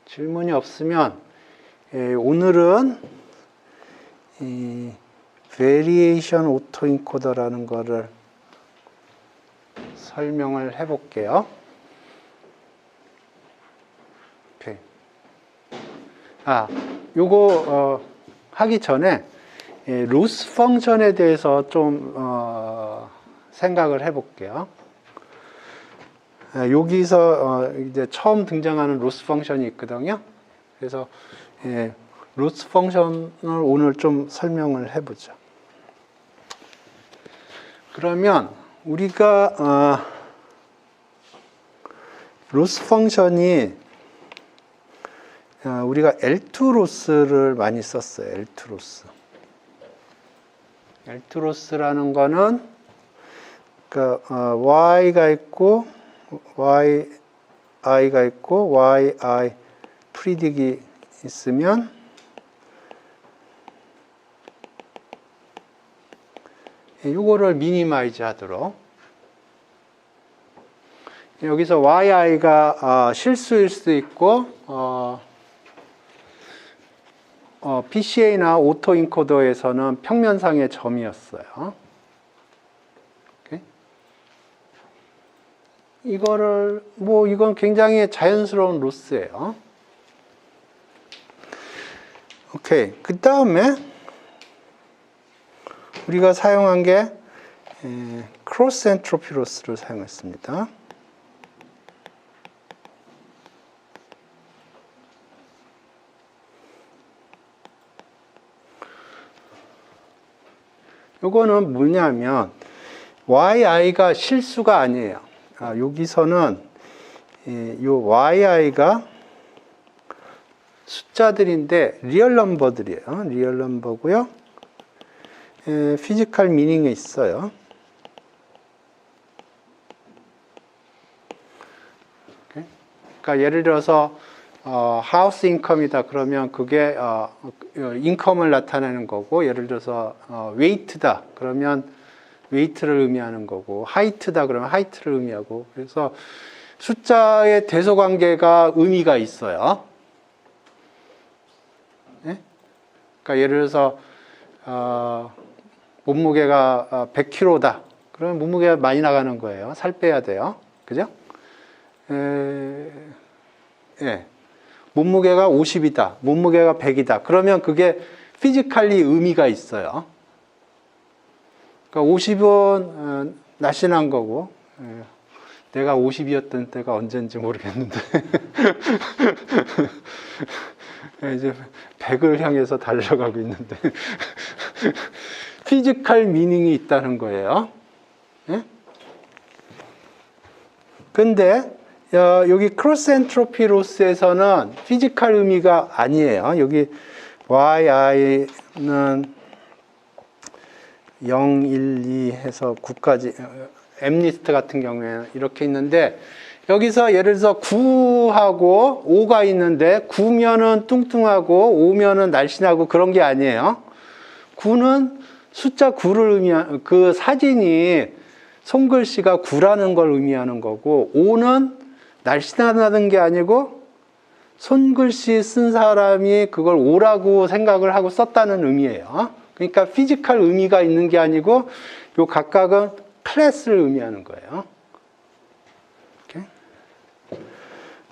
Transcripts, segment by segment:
질문이 없으면 오늘은 이 Variation Autoencoder라는 거를 설명을 해볼게요. 오케이. 요거 하기 전에 로스 펑션에 대해서 좀 생각을 해볼게요. 여기서 이제 처음 등장하는 로스 펑션이 있거든요. 그래서 로스 펑션을 오늘 좀 설명을 해보죠. 그러면 우리가 로스 펑션이 우리가 L2 로스를 많이 썼어요. L2 로스. L2 로스라는 거는 y가 있고 yi가 있고 yi 프리딕이 있으면 이거를 미니마이즈 하도록, 여기서 yi가 실수일 수도 있고 PCA나 오토인코더에서는 평면상의 점이었어요. 이거를 이건 굉장히 자연스러운 로스예요. 오케이. 그 다음에 우리가 사용한 게 크로스 엔트로피 로스를 사용했습니다. 요거는 뭐냐면 yi가 실수가 아니에요. 여기서는 요 yi가 숫자들인데 리얼 넘버들이에요. 리얼 넘버고요. 피지컬 미닝이 있어요. 그러니까 예를 들어서 하우스 인컴이다 그러면 그게 인컴을 나타내는 거고, 예를 들어서 웨이트다 그러면 웨이트를 의미하는 거고, 하이트다 그러면 하이트를 의미하고, 그래서 숫자의 대소관계가 의미가 있어요. 네? 그러니까 예를 들어서 몸무게가 100kg다 그러면 몸무게가 많이 나가는 거예요. 살 빼야 돼요. 그죠? 몸무게가 50이다, 몸무게가 100이다 그러면 그게 피지컬리 의미가 있어요. 그러니까 50은 날씬한 거고, 내가 50이었던 때가 언젠지 모르겠는데 이제 100을 향해서 달려가고 있는데 피지컬 미닝이 있다는 거예요. 근데 여기 크로스 엔트로피 로스에서는 피지컬 의미가 아니에요. 여기 yi는 0, 1, 2 해서 9까지, M리스트 같은 경우에는 이렇게 있는데, 여기서 예를 들어서 9하고 5가 있는데 9면은 뚱뚱하고 5면은 날씬하고 그런 게 아니에요. 9는 숫자 9를 의미하는, 그 사진이 손글씨가 9라는 걸 의미하는 거고, 5는 날씬하다는 게 아니고 손글씨 쓴 사람이 그걸 5라고 생각을 하고 썼다는 의미예요. 그러니까 피지컬 의미가 있는 게 아니고 요 각각은 클래스를 의미하는 거예요. 이렇게.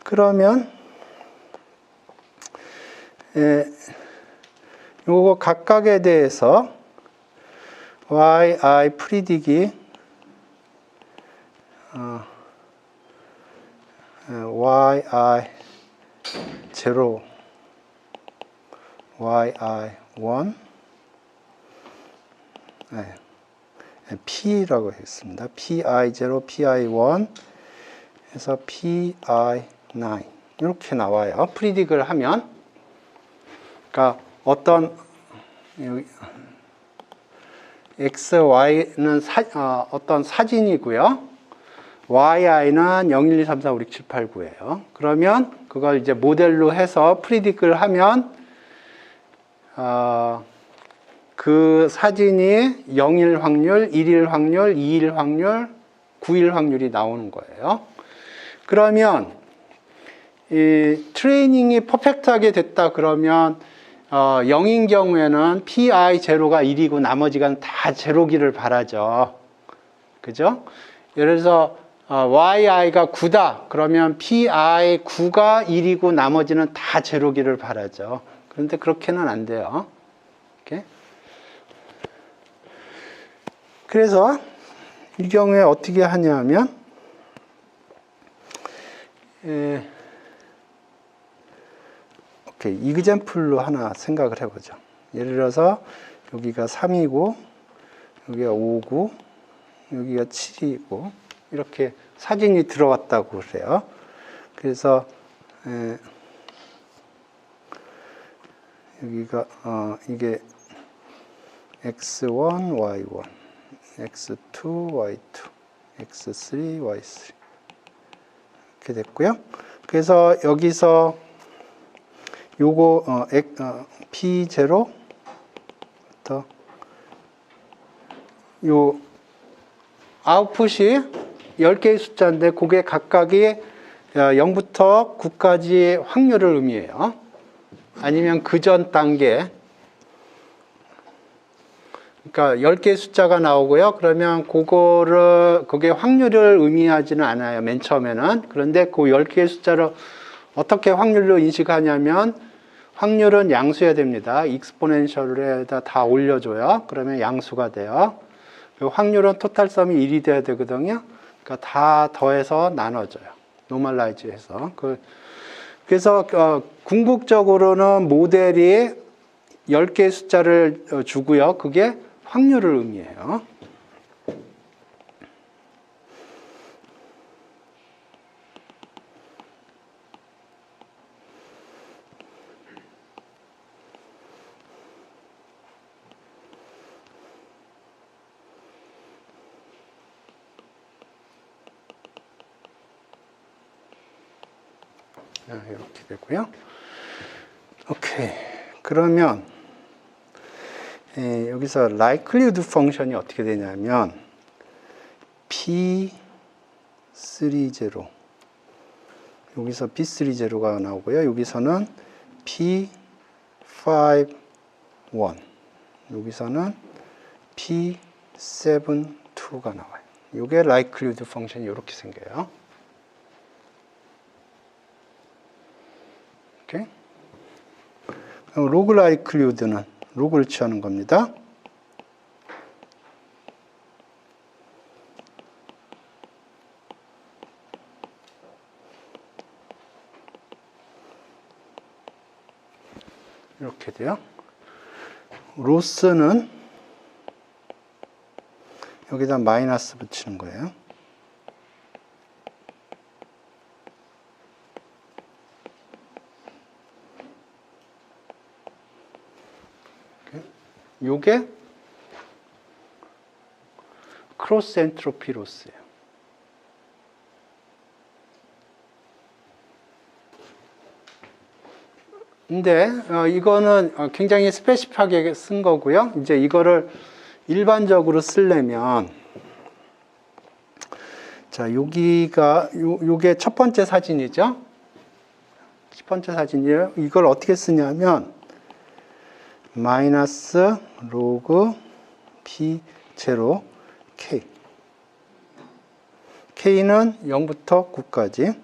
그러면 요거 각각에 대해서 yi 프리딕이 yi0, yi1, P라고 했습니다. PI0, PI1 해서 PI9 이렇게 나와요. 프리딕을 하면. 그러니까 어떤 X, Y는 어떤 사진이고요. yi는 0, 1, 2, 3, 4, 5, 6, 7, 8, 9예요. 그러면 그걸 이제 모델로 해서 프리딕을 하면 그 사진이 0일 확률, 1일 확률, 2일 확률, 9일 확률이 나오는 거예요. 그러면 이 트레이닝이 퍼펙트하게 됐다 그러면 0인 경우에는 pi 제로가 1이고 나머지가 다 제로기를 바라죠. 그죠? 예를 들어서 yi가 9다 그러면 pi 9가 1이고 나머지는 다 제로기를 바라죠. 그런데 그렇게는 안 돼요. 이렇게. 그래서 이 경우에 어떻게 하냐면 오케이, 이그젠플로 하나 생각을 해보죠. 예를 들어서 여기가 3이고 여기가 5고 여기가 7이고 이렇게 사진이 들어왔다고 그래요. 그래서 여기가 이게 x1, y1, x2, y2, x3, y3 이렇게 됐고요. 그래서 여기서 요거 p0부터 요 아웃풋이 10개의 숫자인데 그게 각각이 0부터 9까지 확률을 의미해요. 아니면 그 전 단계, 그러니까 10개의 숫자가 나오고요. 그러면 그게 확률을 의미하지는 않아요. 맨 처음에는. 그런데 그 10개의 숫자를 어떻게 확률로 인식하냐면 확률은 양수여야 됩니다. 익스포넨셜에다 다 올려줘요. 그러면 양수가 돼요. 확률은 토탈섬이 1이 돼야 되거든요. 그러니까 다 더해서 나눠줘요. 노멀라이즈 해서. 그래서 궁극적으로는 모델이 10개의 숫자를 주고요. 그게 확률을 의미해요. 이렇게 되고요. 오케이. 그러면 여기서 likelihood 펑션이 어떻게 되냐면 P30 여기서 P30가 나오고요. 여기서는 P51 여기서는 P72가 나와요. 이게 likelihood 펑션이 이렇게 생겨요. 오케이. 로그 라이클리우드는 로그를 취하는 겁니다. 이렇게 돼요. 로스는 여기다 마이너스 붙이는 거예요. 요게 크로스 엔트로피 로스예요. 근데 이거는 굉장히 스페시픽하게 쓴 거고요. 이제 이거를 일반적으로 쓰려면 자, 여기가 요게 첫 번째 사진이죠. 첫 번째 사진이에요. 이걸 어떻게 쓰냐면 마이너스 로그 P0 K K는 0부터 9까지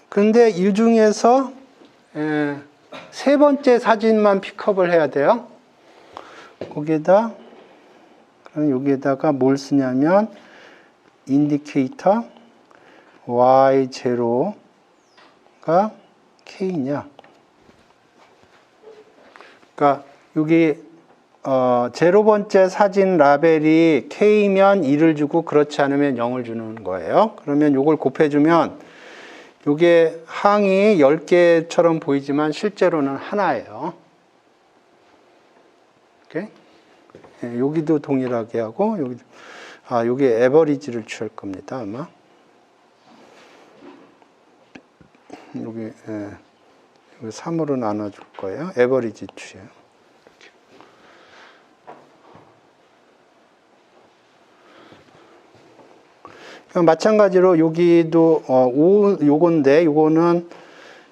그런데 이 중에서 세 번째 사진만 픽업을 해야 돼요. 거기에다 그럼 여기에다가 뭘 쓰냐면 인디케이터 Y0가 K냐. 그러니까 여기 제로 번째 사진 라벨이 K면 1을 주고 그렇지 않으면 0을 주는 거예요. 그러면 이걸 곱해주면 이게 항이 10개처럼 보이지만 실제로는 하나예요. 오케이? 네, 여기도 동일하게 하고 여기도 여기 에버리지를 취할 겁니다, 아마. 여기 3으로 나눠줄 거예요. 에버리지 취해요. 그럼 마찬가지로 여기도 요건데 요거는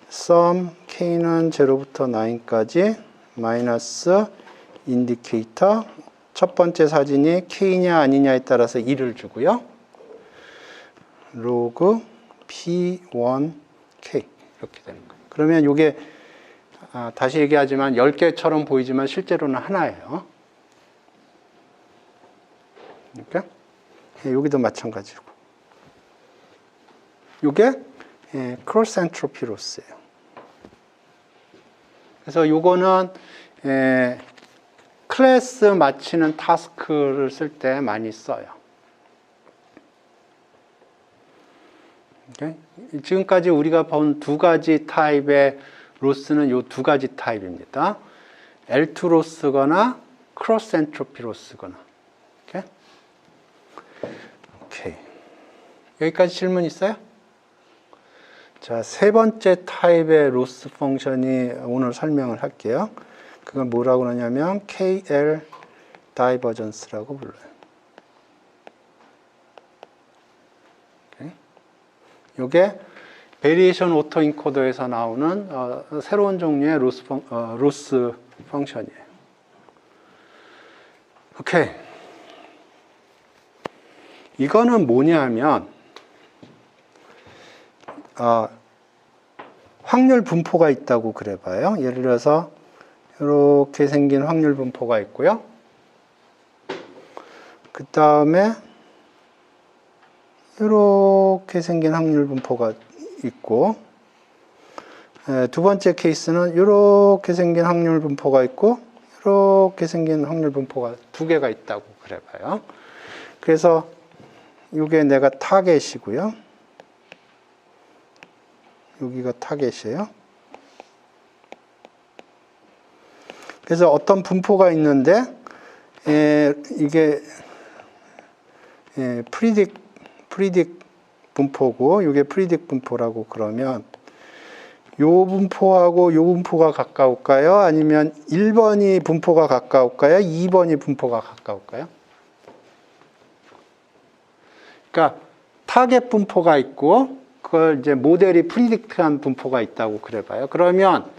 sum k는 0부터 9까지 마이너스 인디케이터 첫 번째 사진이 k냐 아니냐에 따라서 1을 주고요. 로그 p1k 이렇게 되는 거예요. 그러면 이게 다시 얘기하지만 10개처럼 보이지만 실제로는 하나예요. 그러니까 여기도 마찬가지고. 이게 크로스 엔트로피 로스예요. 그래서 요거는 클래스 맞히는 타스크를 쓸 때 많이 써요. 오케이? 지금까지 우리가 본 두 가지 타입의 로스는 요 두 가지 타입입니다. L2 로스거나 크로스 엔트로피 로스거나. 오케이? 오케이. 여기까지 질문 있어요? 자, 세 번째 타입의 로스 펑션이 오늘 설명을 할게요. 그건 뭐라고 그러냐면 KL 다이버전스라고 불러요. 이게 베리에이션 오토인코더에서 나오는 새로운 종류의 로스 펑션이에요. 오케이. 이거는 뭐냐면 확률 분포가 있다고 그래봐요. 예를 들어서 이렇게 생긴 확률 분포가 있고요. 그 다음에 이렇게 생긴 확률 분포가 있고, 두 번째 케이스는 이렇게 생긴 확률 분포가 있고, 이렇게 생긴 확률 분포가 두 개가 있다고 그래봐요. 그래서 이게 내가 타겟이고요. 여기가 타겟이에요. 그래서 어떤 분포가 있는데, 이게 프리딕 분포고, 이게 프리딕 분포라고 그러면, 요 분포하고 요 분포가 가까울까요? 아니면 1번이 분포가 가까울까요? 2번이 분포가 가까울까요? 그러니까 타겟 분포가 있고, 그걸 이제 모델이 프리딕트한 분포가 있다고 그래봐요. 그러면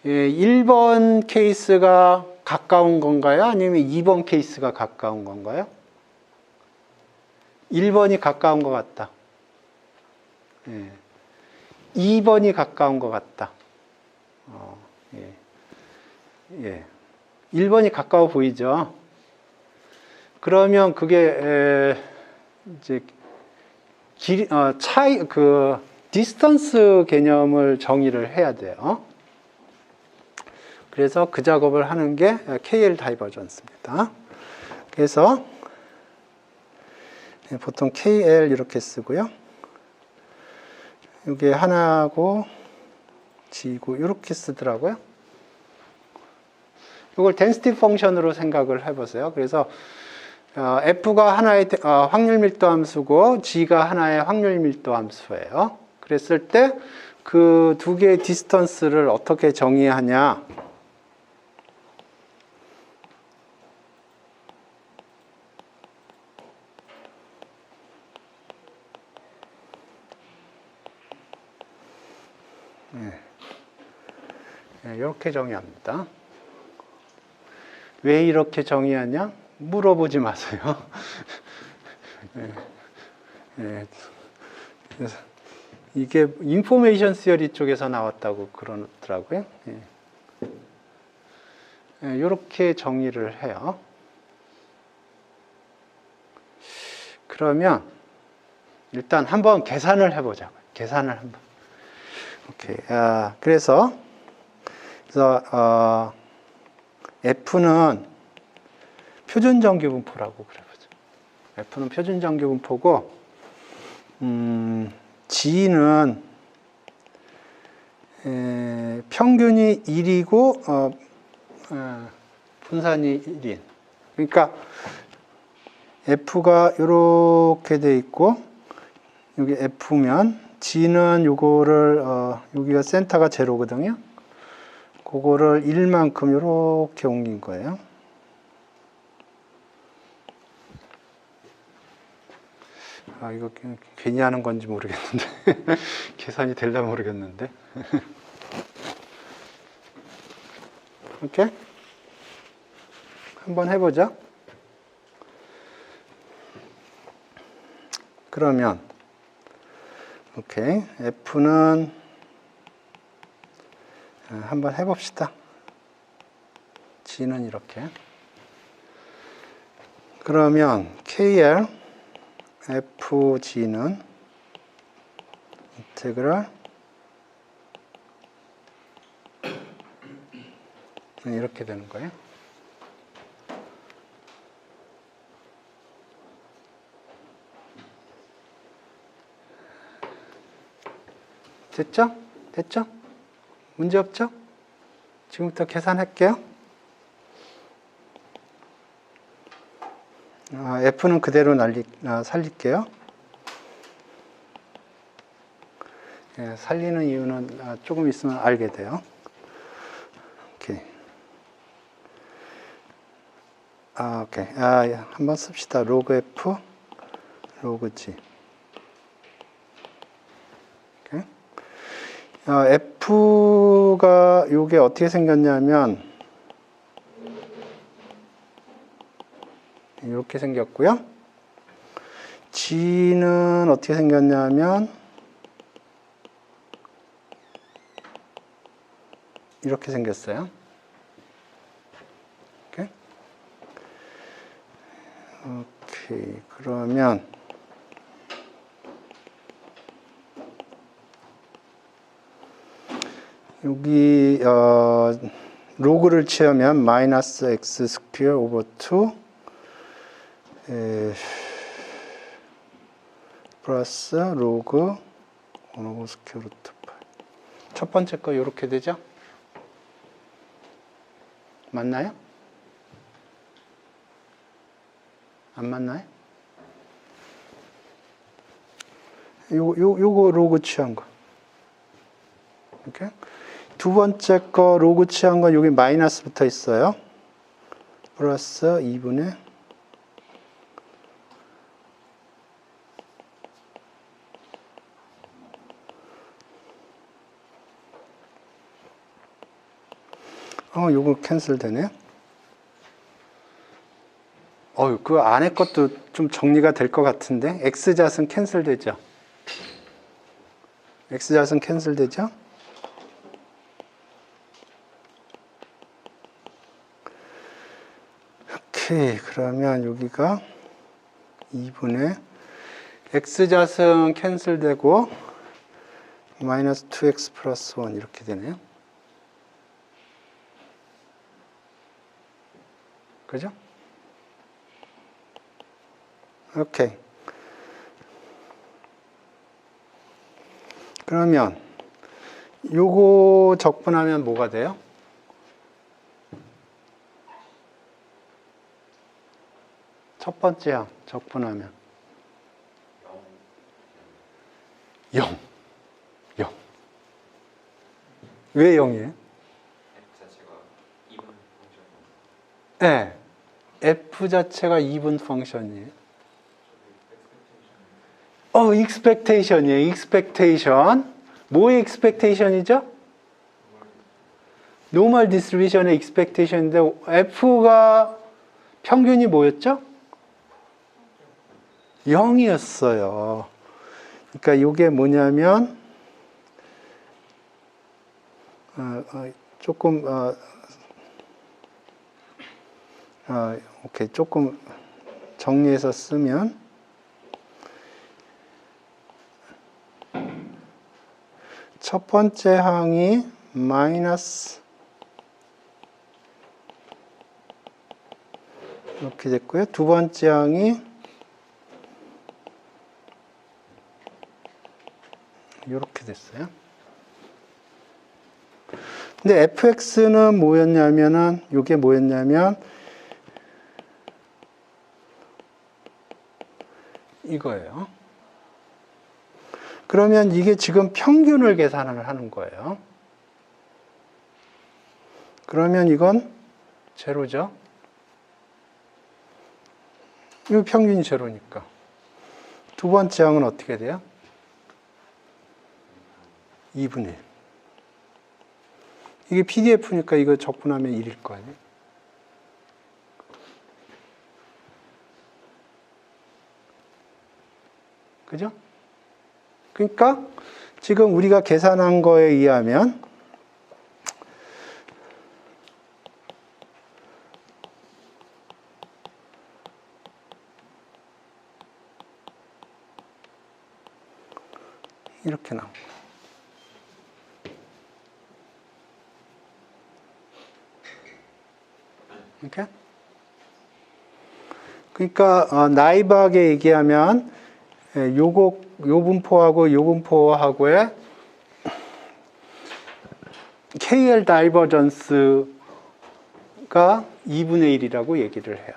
1번 케이스가 가까운 건가요? 아니면 2번 케이스가 가까운 건가요? 1번이 가까운 것 같다. 2번이 가까운 것 같다. 1번이 가까워 보이죠? 그러면 그게 이제 디스턴스 개념을 정의를 해야 돼요. 그래서 그 작업을 하는 게 KL 다이버전스입니다. 그래서 보통 KL 이렇게 쓰고요. 이게 하나고 G고 이렇게 쓰더라고요. 이걸 덴시티 펑션으로 생각을 해보세요. 그래서 F가 하나의 확률 밀도 함수고 G가 하나의 확률 밀도 함수예요. 그랬을 때 그 두 개의 디스턴스를 어떻게 정의하냐? 이렇게 정의합니다. 왜 이렇게 정의하냐? 물어보지 마세요. 그래서 이게 인포메이션 시어리 쪽에서 나왔다고 그러더라고요. 이렇게 정의를 해요. 그러면 일단 한번 계산을 해보자고요. 계산을 한번. 오케이. 그래서 F는 표준 정규 분포라고 그래보죠. F는 표준 정규 분포고, G는 평균이 1이고 분산이 1인. 그러니까 F가 이렇게 돼 있고, 여기 F면 G는 요거를 여기가 센터가 제로거든요. 그거를 1만큼 이렇게 옮긴 거예요. 아, 이거 괜히 하는 건지 모르겠는데. 계산이 될라 모르겠는데. 오케이? 한번 해보자. 그러면, 오케이. F는, 한번 해봅시다. G는 이렇게. 그러면, KR, FG는 인테그랄 이렇게 되는 거예요. 됐죠? 됐죠? 문제 없죠? 지금부터 계산할게요. F는 그대로 살릴게요. 예, 살리는 이유는 조금 있으면 알게 돼요. 오케이. 오케이. 한번 씁시다. 로그 F, 로그 G. 오케이. F가 요게 어떻게 생겼냐면 이렇게 생겼고요. G는 어떻게 생겼냐면 이렇게 생겼어요. 오케이. 오케이. 그러면 여기 로그를 취하면 마이너스 x 스퀘어 오버 2 플러스 로그 1 스퀘어 루트 8. 첫 번째 거 이렇게 되죠? 맞나요? 안 맞나요? 요거 로그 취한 거. 오케이? 두 번째 거 로그 취한 건 여기 마이너스 붙어 있어요. 플러스 2분의 요거 캔슬 되네. 그 안에 것도 좀 정리가 될 것 같은데. X잣은 캔슬 되죠? X잣은 캔슬 되죠? 오케이. 그러면 여기가 2분의 X잣은 캔슬 되고 마이너스 2X 플러스 1 이렇게 되네요. 그죠? 오케이. 그러면 요거 적분하면 뭐가 돼요? 첫 번째 항 적분하면 0. 0. 왜 0이에요? 네. F 자체가 이분 펑션이에요. expectation이에요. expectation. 뭐의 expectation이죠? normal distribution의 expectation인데 F가 평균이 뭐였죠? 0이었어요. 그러니까 이게 뭐냐면 조금 오케이. 조금 정리해서 쓰면 첫 번째 항이 마이너스 이렇게 됐고요. 두 번째 항이 이렇게 됐어요. 근데 fx는 뭐였냐면은 이게 뭐였냐면 이거예요. 그러면 이게 지금 평균을 계산을 하는 거예요. 그러면 이건 제로죠. 이 평균이 제로니까. 두 번째 항은 어떻게 돼요? 2분의 1. 이게 PDF니까 이거 적분하면 1일 거 아니에요? 그죠? 그러니까 지금 우리가 계산한 거에 의하면 이렇게 나옵니다. 이렇게? 그러니까 나이브하게 얘기하면 요 분포하고 요 분포하고의 KL 다이버전스가 2분의 1이라고 얘기를 해요.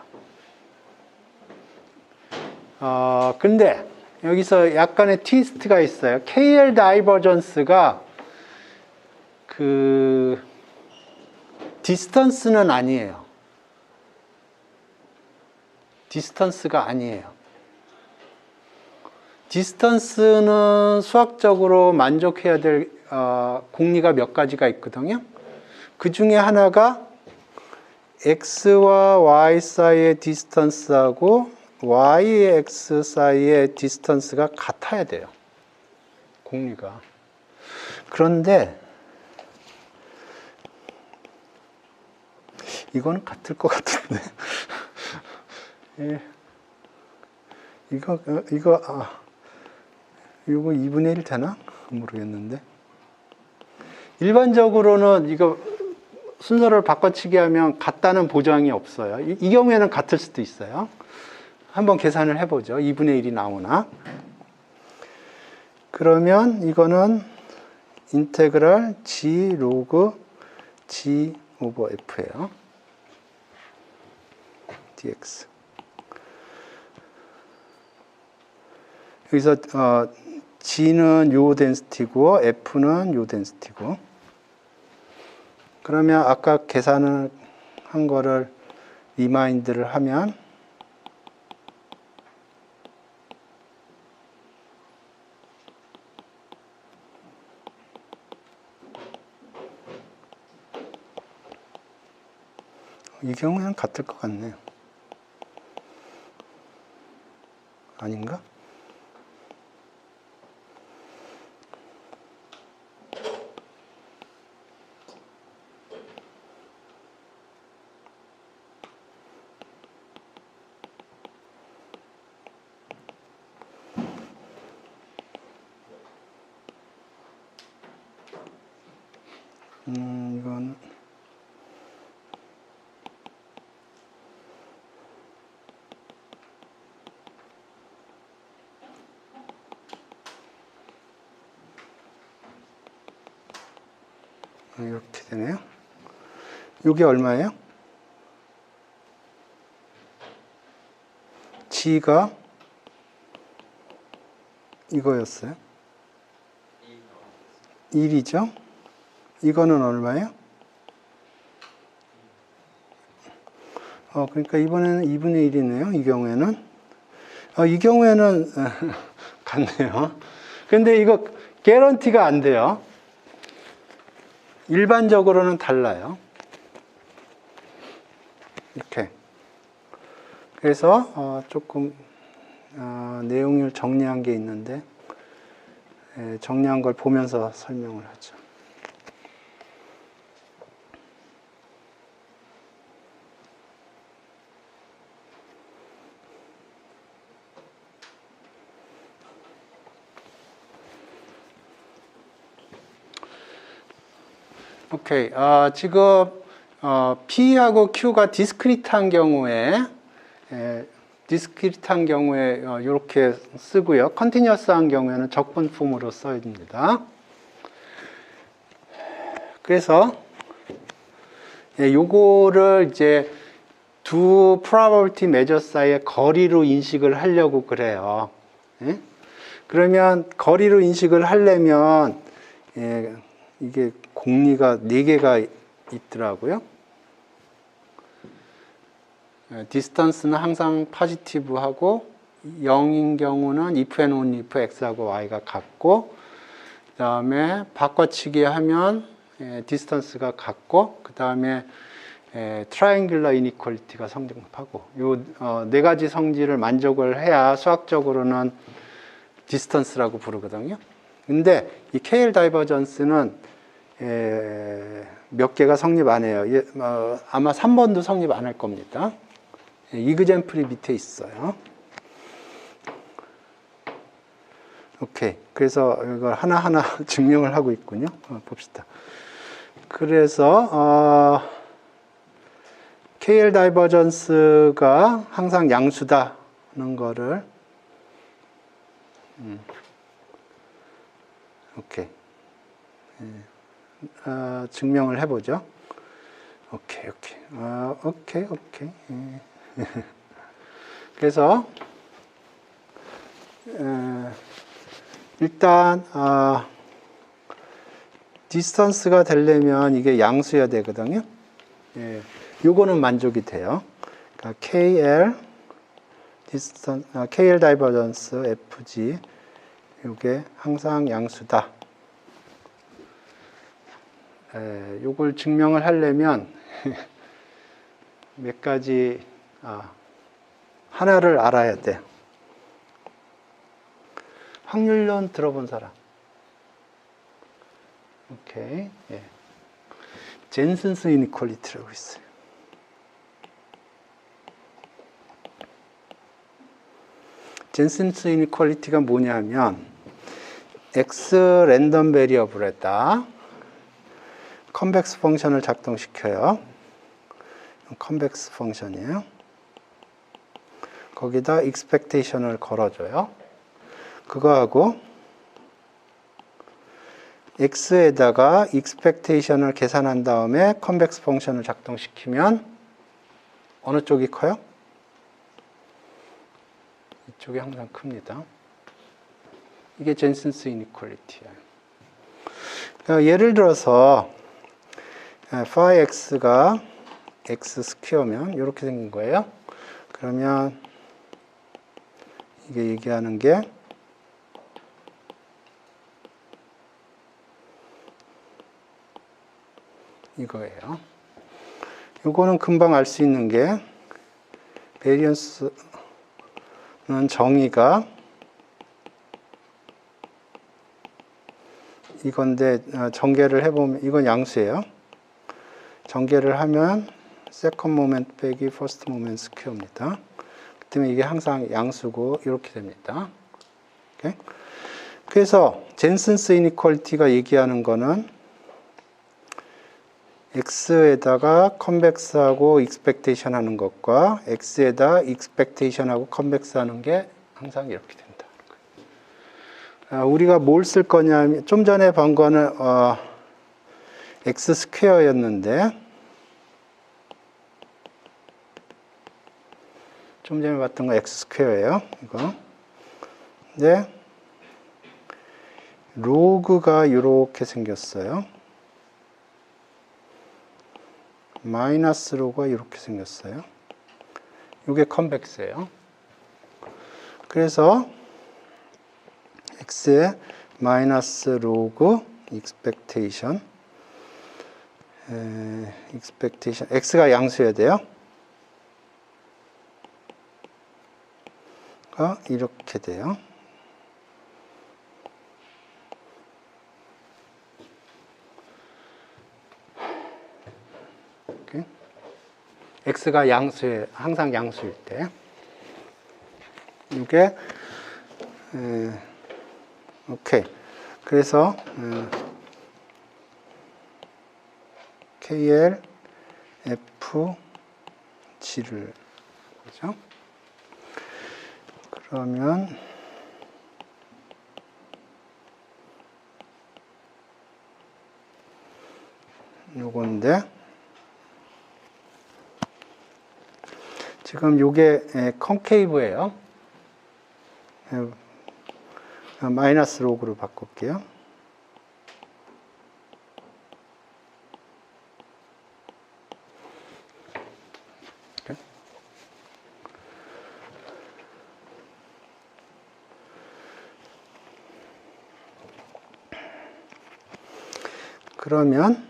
근데 여기서 약간의 트위스트가 있어요. KL 다이버전스가 그 디스턴스는 아니에요. 디스턴스가 아니에요. 디스턴스는 수학적으로 만족해야 될 공리가 몇 가지가 있거든요. 그 중에 하나가 x와 y 사이의 디스턴스하고 y의 x 사이의 디스턴스가 같아야 돼요. 공리가. 그런데 이거는 같을 것 같은데. 예. 이거 2분의 1 되나? 모르겠는데. 일반적으로는 이거 순서를 바꿔치기 하면 같다는 보장이 없어요. 이 경우에는 같을 수도 있어요. 한번 계산을 해보죠. 2분의 1이 나오나. 그러면 이거는 인테그랄 g 로그 g 오버 f예요. dx. 여기서 g는 요 덴시티고 f는 요 덴시티고. 그러면 아까 계산을 한 거를 리마인드를 하면 이 경우에는 같을 것 같네요. 아닌가? 이건 이렇게 되네요. 이게 얼마예요? G가 이거였어요. 1이죠? 이거는 얼마예요? 그러니까 이번에는 2분의 1이네요. 이 경우에는. 이 경우에는 같네요. 근데 이거 개런티가 안 돼요. 일반적으로는 달라요. 이렇게. 그래서 조금 내용을 정리한 게 있는데 정리한 걸 보면서 설명을 하죠. 오케이. 지금 P하고 Q가 디스크리트한 경우에 이렇게 쓰고요. 컨티뉴어스한 경우에는 적분품으로 써집니다. 그래서 요거를 이제 두 probability measure 사이의 거리로 인식을 하려고 그래요. 예? 그러면 거리로 인식을 하려면 이게 공리가 4개가 있더라고요. 디스턴스는 항상 포지티브하고 0인 경우는 if and only if x하고 y가 같고, 그 다음에 바꿔치기 하면 디스턴스가 같고, 그 다음에 트라이앵귤러 이니퀄리티가 성립하고, 요 네 가지 성질을 만족을 해야 수학적으로는 디스턴스라고 부르거든요. 근데 이 KL 다이버전스는 몇 개가 성립 안 해요. 아마 3번도 성립 안 할 겁니다. 이그젠플이 밑에 있어요. 오케이. 그래서 이걸 하나하나 증명을 하고 있군요. 봅시다. 그래서 KL 다이버전스가 항상 양수다는 거를 오케이. 증명을 해보죠. 오케이. 오케이. 그래서 일단 디스턴스가 되려면 이게 양수여야 되거든요. 요거는 만족이 돼요. 그러니까 KL 다이버전스 FG 요게 항상 양수다. 요걸 증명을 하려면 몇 가지 하나를 알아야 돼. 확률론 들어본 사람. 오케이. 젠슨스 이니퀄리티라고 있어요. 젠슨스 이니퀄리티가 뭐냐면 X 랜덤 베리어블에다 컨벡스 펑션을 작동시켜요. 컨벡스 펑션이에요. 거기다 익스펙테이션을 걸어줘요. 그거하고 X에다가 익스펙테이션을 계산한 다음에 컨벡스 펑션을 작동시키면 어느 쪽이 커요? 이쪽이 항상 큽니다. 이게 젠슨스 이니퀄리티예요. 그러니까 예를 들어서 phi x가 x 스퀘어면 이렇게 생긴 거예요. 그러면 이게 얘기하는 게 이거예요. 이거는 금방 알 수 있는 게 베리언스는 정의가 이건데 전개를 해보면 이건 양수예요. 전개를 하면 세컨드 모멘트 빼기 퍼스트 모멘트 스퀘어입니다. 그 때문에 이게 항상 양수고 이렇게 됩니다. 오케이? 그래서 젠슨스 이니퀄리티가 얘기하는 거는 x에다가 컨벡스하고 익스펙테이션 하는 것과 x에다 익스펙테이션하고 컨벡스 하는 게 항상 이렇게 된다. 우리가 뭘 쓸 거냐면 좀 전에 본 거는 x 스퀘어였는데 좀 전에 봤던 거 x 스퀘어예요. 이거. 근데 로그가 이렇게 생겼어요. 마이너스 로그가 이렇게 생겼어요. 이게 컨벡스예요. 그래서 x의 마이너스 로그 익스펙테이션 x가 양수여야 돼요. 이렇게 돼요. 이렇게. x가 항상 양수일 때 이게 오케이. 그래서 KL FG를 보죠. 그러면 요건데 지금 요게 컨케이브예요. 마이너스 로그로 바꿀게요. 그러면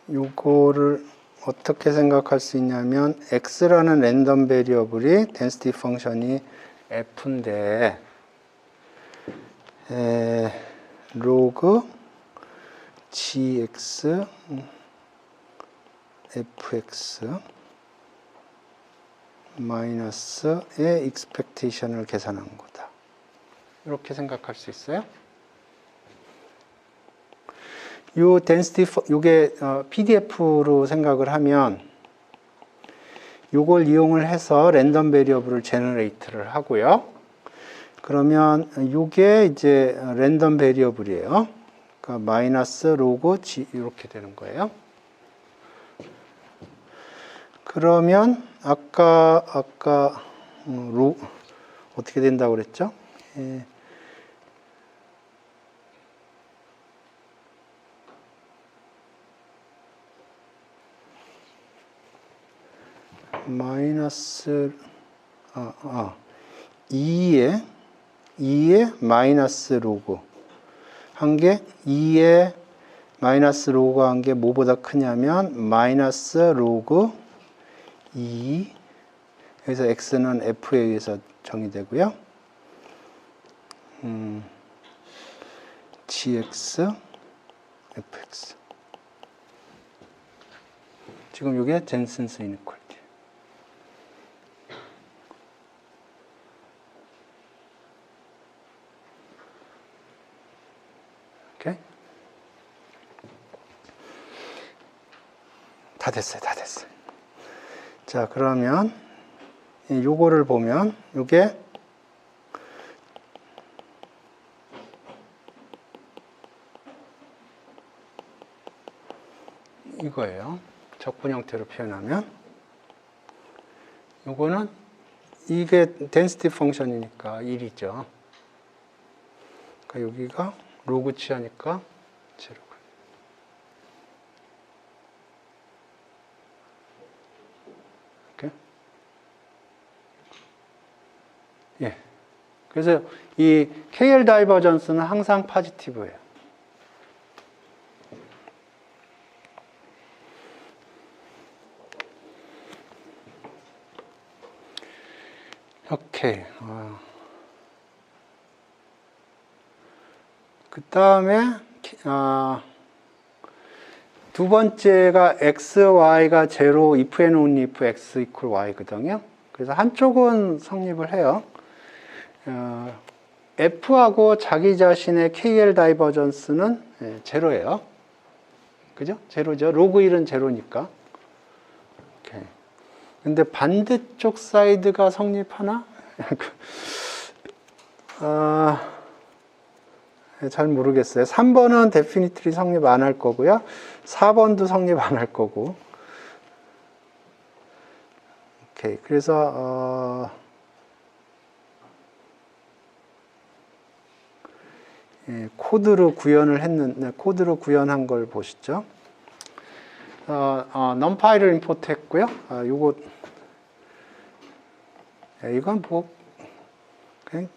요거를 어떻게 생각할 수 있냐면 x라는 랜덤 베리어블이 density 펑션이 f인데 log gx fx 마이너스의 expectation을 계산한 거다. 이렇게 생각할 수 있어요. 요 density, 요게 PDF로 생각을 하면 요걸 이용을 해서 랜덤 베리어블을 제너레이트를 하고요. 그러면 요게 이제 랜덤 베리어블이에요. 그러니까 마이너스 로그 G 이렇게 되는 거예요. 그러면 아까 어떻게 된다고 그랬죠? 마이너스 2에 마이너스 로그 한 게 2에 마이너스 로그 한 게 뭐보다 크냐면 마이너스 로그 2 여기서 x는 f에 의해서 정의되고요. gx fx 지금 이게 젠슨스 이니퀄리티. 오케이? 다 됐어요. 자, 그러면 요거를 보면 요게 이거예요. 적분 형태로 표현하면 요거는 이게 density 펑션이니까 1이죠. 그러니까 여기가 로그 취하니까 제로가. 이렇게. 예. 그래서 이 KL 다이버전스는 항상 포지티브예요. 오케이. 그 다음에 두 번째가 x, y가 제로 if and only if x equal y거든요. 그래서 한쪽은 성립을 해요. f하고 자기 자신의 KL 다이버전스는 제로예요. 그죠? 제로죠. 로그 1은 제로니까. 오케이. 근데 반대쪽 사이드가 성립하나? 잘 모르겠어요. 3번은 definitely 성립 안 할 거고요. 4번도 성립 안 할 거고. 오케이. 그래서, 코드로 코드로 구현한 걸 보시죠. numpy를 임포트 했고요. 요거, 이건 뭐, 그냥,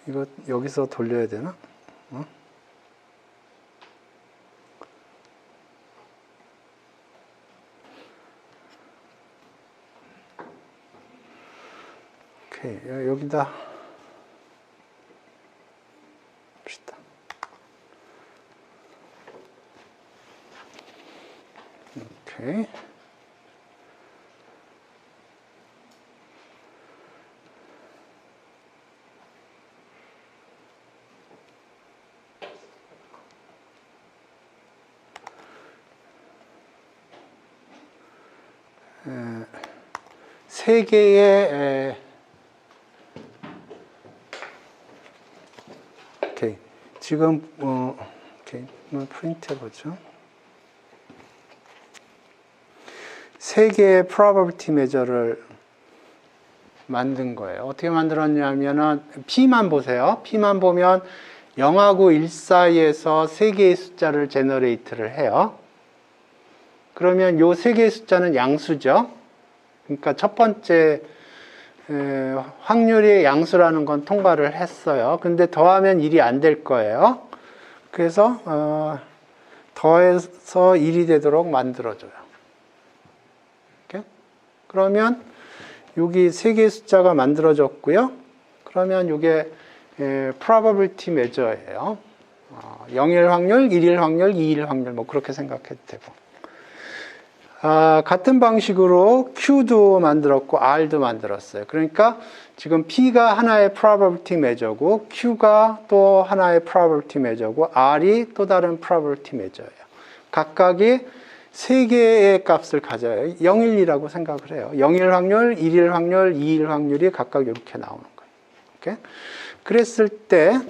이거 여기서 돌려야 되나? 오케이. 여기다 봅시다. 오케이. 세 개의 오케이. 지금 오케이. 프린트 해보죠. 세 개의 probability measure를 만든 거예요. 어떻게 만들었냐면은 P만 보세요. P만 보면 0하고 1 사이에서 세 개의 숫자를 제너레이트를 해요. 그러면 요 세 개의 숫자는 양수죠. 그러니까 첫 번째 확률이 양수라는 건 통과를 했어요. 근데 더하면 1이 안 될 거예요. 그래서 더해서 1이 되도록 만들어줘요. 이렇게? 그러면 여기 세 개의 숫자가 만들어졌고요. 그러면 이게 probability measure예요. 0일 확률, 1일 확률, 2일 확률 뭐 그렇게 생각해도 되고. 같은 방식으로 Q도 만들었고 R도 만들었어요. 그러니까 지금 P가 하나의 probability measure고 Q가 또 하나의 probability measure고 R이 또 다른 probability measure예요. 각각이 세 개의 값을 가져요. 0일이라고 생각을 해요. 0일 확률, 1일 확률, 2일 확률이 각각 이렇게 나오는 거예요. 이렇게? 그랬을 때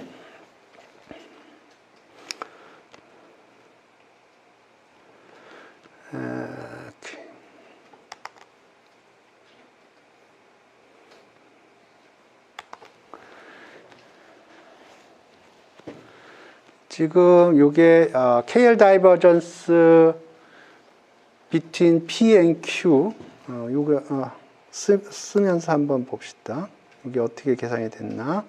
지금 이게 KL divergence between P and Q 이거 쓰면서 한번 봅시다. 이게 어떻게 계산이 됐나?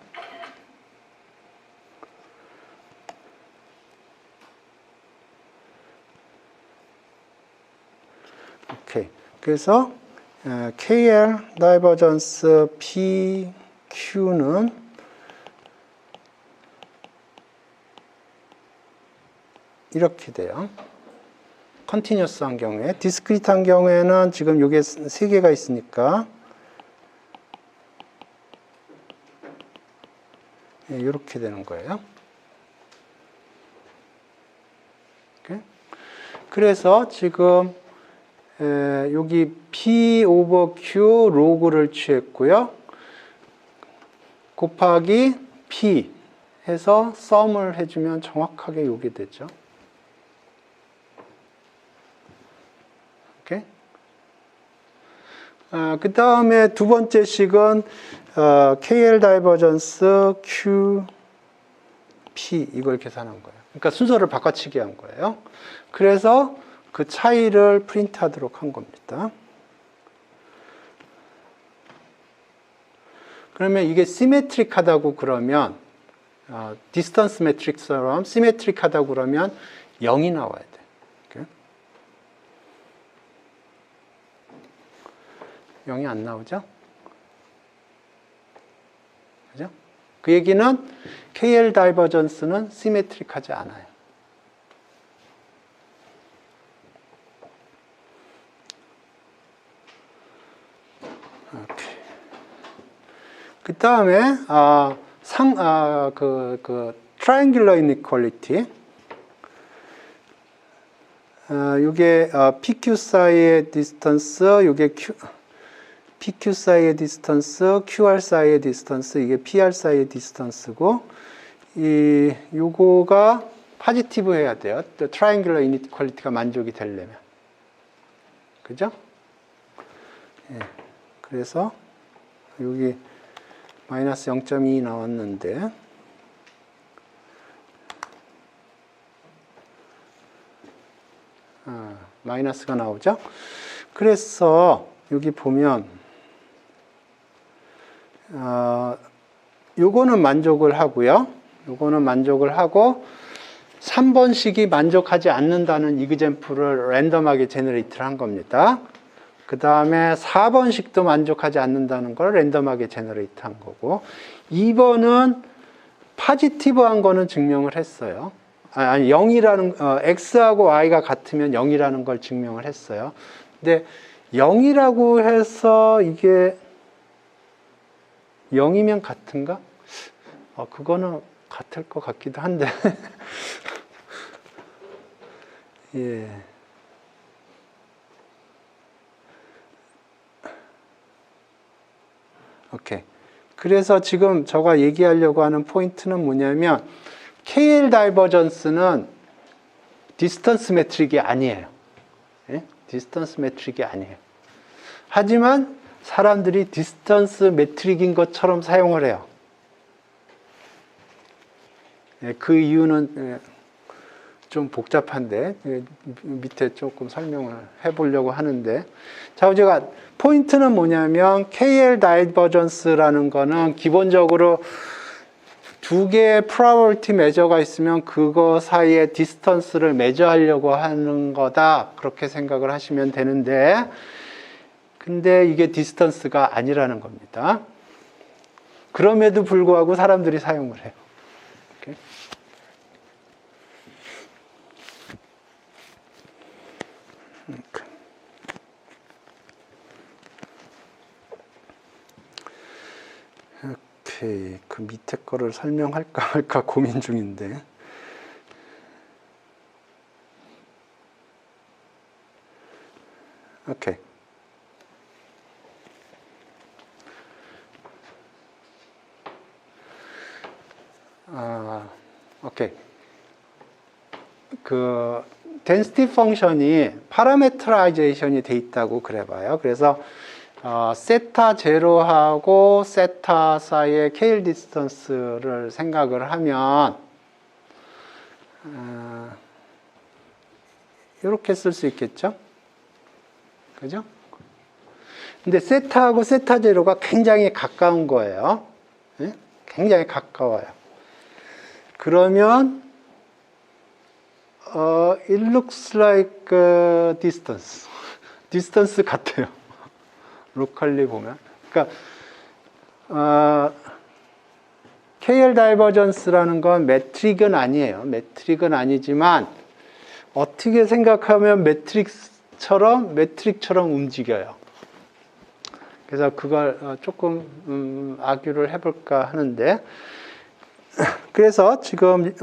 오케이. 그래서 KL divergence PQ는 이렇게 돼요. 컨티뉴어스한 경우에, 디스크리트한 경우에는 지금 이게 세 개가 있으니까 이렇게 되는 거예요. 이렇게. 그래서 지금 여기 P 오버 Q 로그를 취했고요. 곱하기 P 해서 썸을 해주면 정확하게 이게 되죠. 그 다음에 두 번째 식은 KL 다이버전스 Q, P 이걸 계산한 거예요. 그러니까 순서를 바꿔치기 한 거예요. 그래서 그 차이를 프린트하도록 한 겁니다. 그러면 이게 시메트릭하다고 그러면 디스턴스 매트릭스처럼 시메트릭하다고 그러면 0이 나와야 돼. 0이 안 나오죠? 그죠? 그 얘기는 KL 다이버전스는 시메트릭하지 않아요. 그 다음에 triangular inequality. 이게 PQ 사이의 디스턴스, 이게 PQ 사이의 디스턴스, QR 사이의 디스턴스, 이게 PR 사이의 디스턴스고, 요거가 포지티브 해야 돼요. 트라이앵귤러 이니퀄리티가 만족이 되려면. 그죠? 예. 그래서 여기 마이너스 0.2 나왔는데, 마이너스가 나오죠? 그래서 여기 보면 요거는 만족을 하고요. 요거는 만족을 하고 3번식이 만족하지 않는다는 이그젠플을 랜덤하게 제너레이트를 한 겁니다. 그 다음에 4번식도 만족하지 않는다는 걸 랜덤하게 제너레이트 한 거고 2번은 포지티브한 거는 증명을 했어요. 아니 0이라는 x하고 y가 같으면 0이라는 걸 증명을 했어요. 근데 0이라고 해서 이게 0이면 같은가? 그거는 같을 것 같기도 한데. 예. 오케이. 그래서 지금 제가 얘기하려고 하는 포인트는 뭐냐면, KL 다이버전스는 디스턴스 매트릭이 아니에요. 예? 디스턴스 매트릭이 아니에요. 하지만 사람들이 디스턴스 매트릭인 것처럼 사용을 해요. 그 이유는 좀 복잡한데 밑에 조금 설명을 해보려고 하는데, 자, 제가 포인트는 뭐냐면 KL 다이버전스라는 거는 기본적으로 두 개의 프로버비리티 메저가 있으면 그거 사이의 디스턴스를 메저하려고 하는 거다, 그렇게 생각을 하시면 되는데, 근데 이게 디스턴스가 아니라는 겁니다. 그럼에도 불구하고 사람들이 사용을 해요. 오케이. 그 밑에 거를 설명할까 말까 고민 중인데. 오케이. 오케이. 그 density 펑션이 파라메트라이제이션이 돼 있다고 그래봐요. 그래서 세타 제로하고 세타 사이의 KL 디스턴스를 생각을 하면 이렇게 쓸 수 있겠죠? 그죠? 근데 세타하고 세타 제로가 굉장히 가까운 거예요. 네? 굉장히 가까워요. 그러면 it looks like distance. distance 같아요. 로컬리 보면. 그러니까 KL 다이버전스라는 건 매트릭은 아니에요. 매트릭은 아니지만 어떻게 생각하면 매트릭처럼 움직여요. 그래서 그걸 조금 아규를 해볼까 하는데, 그래서 지금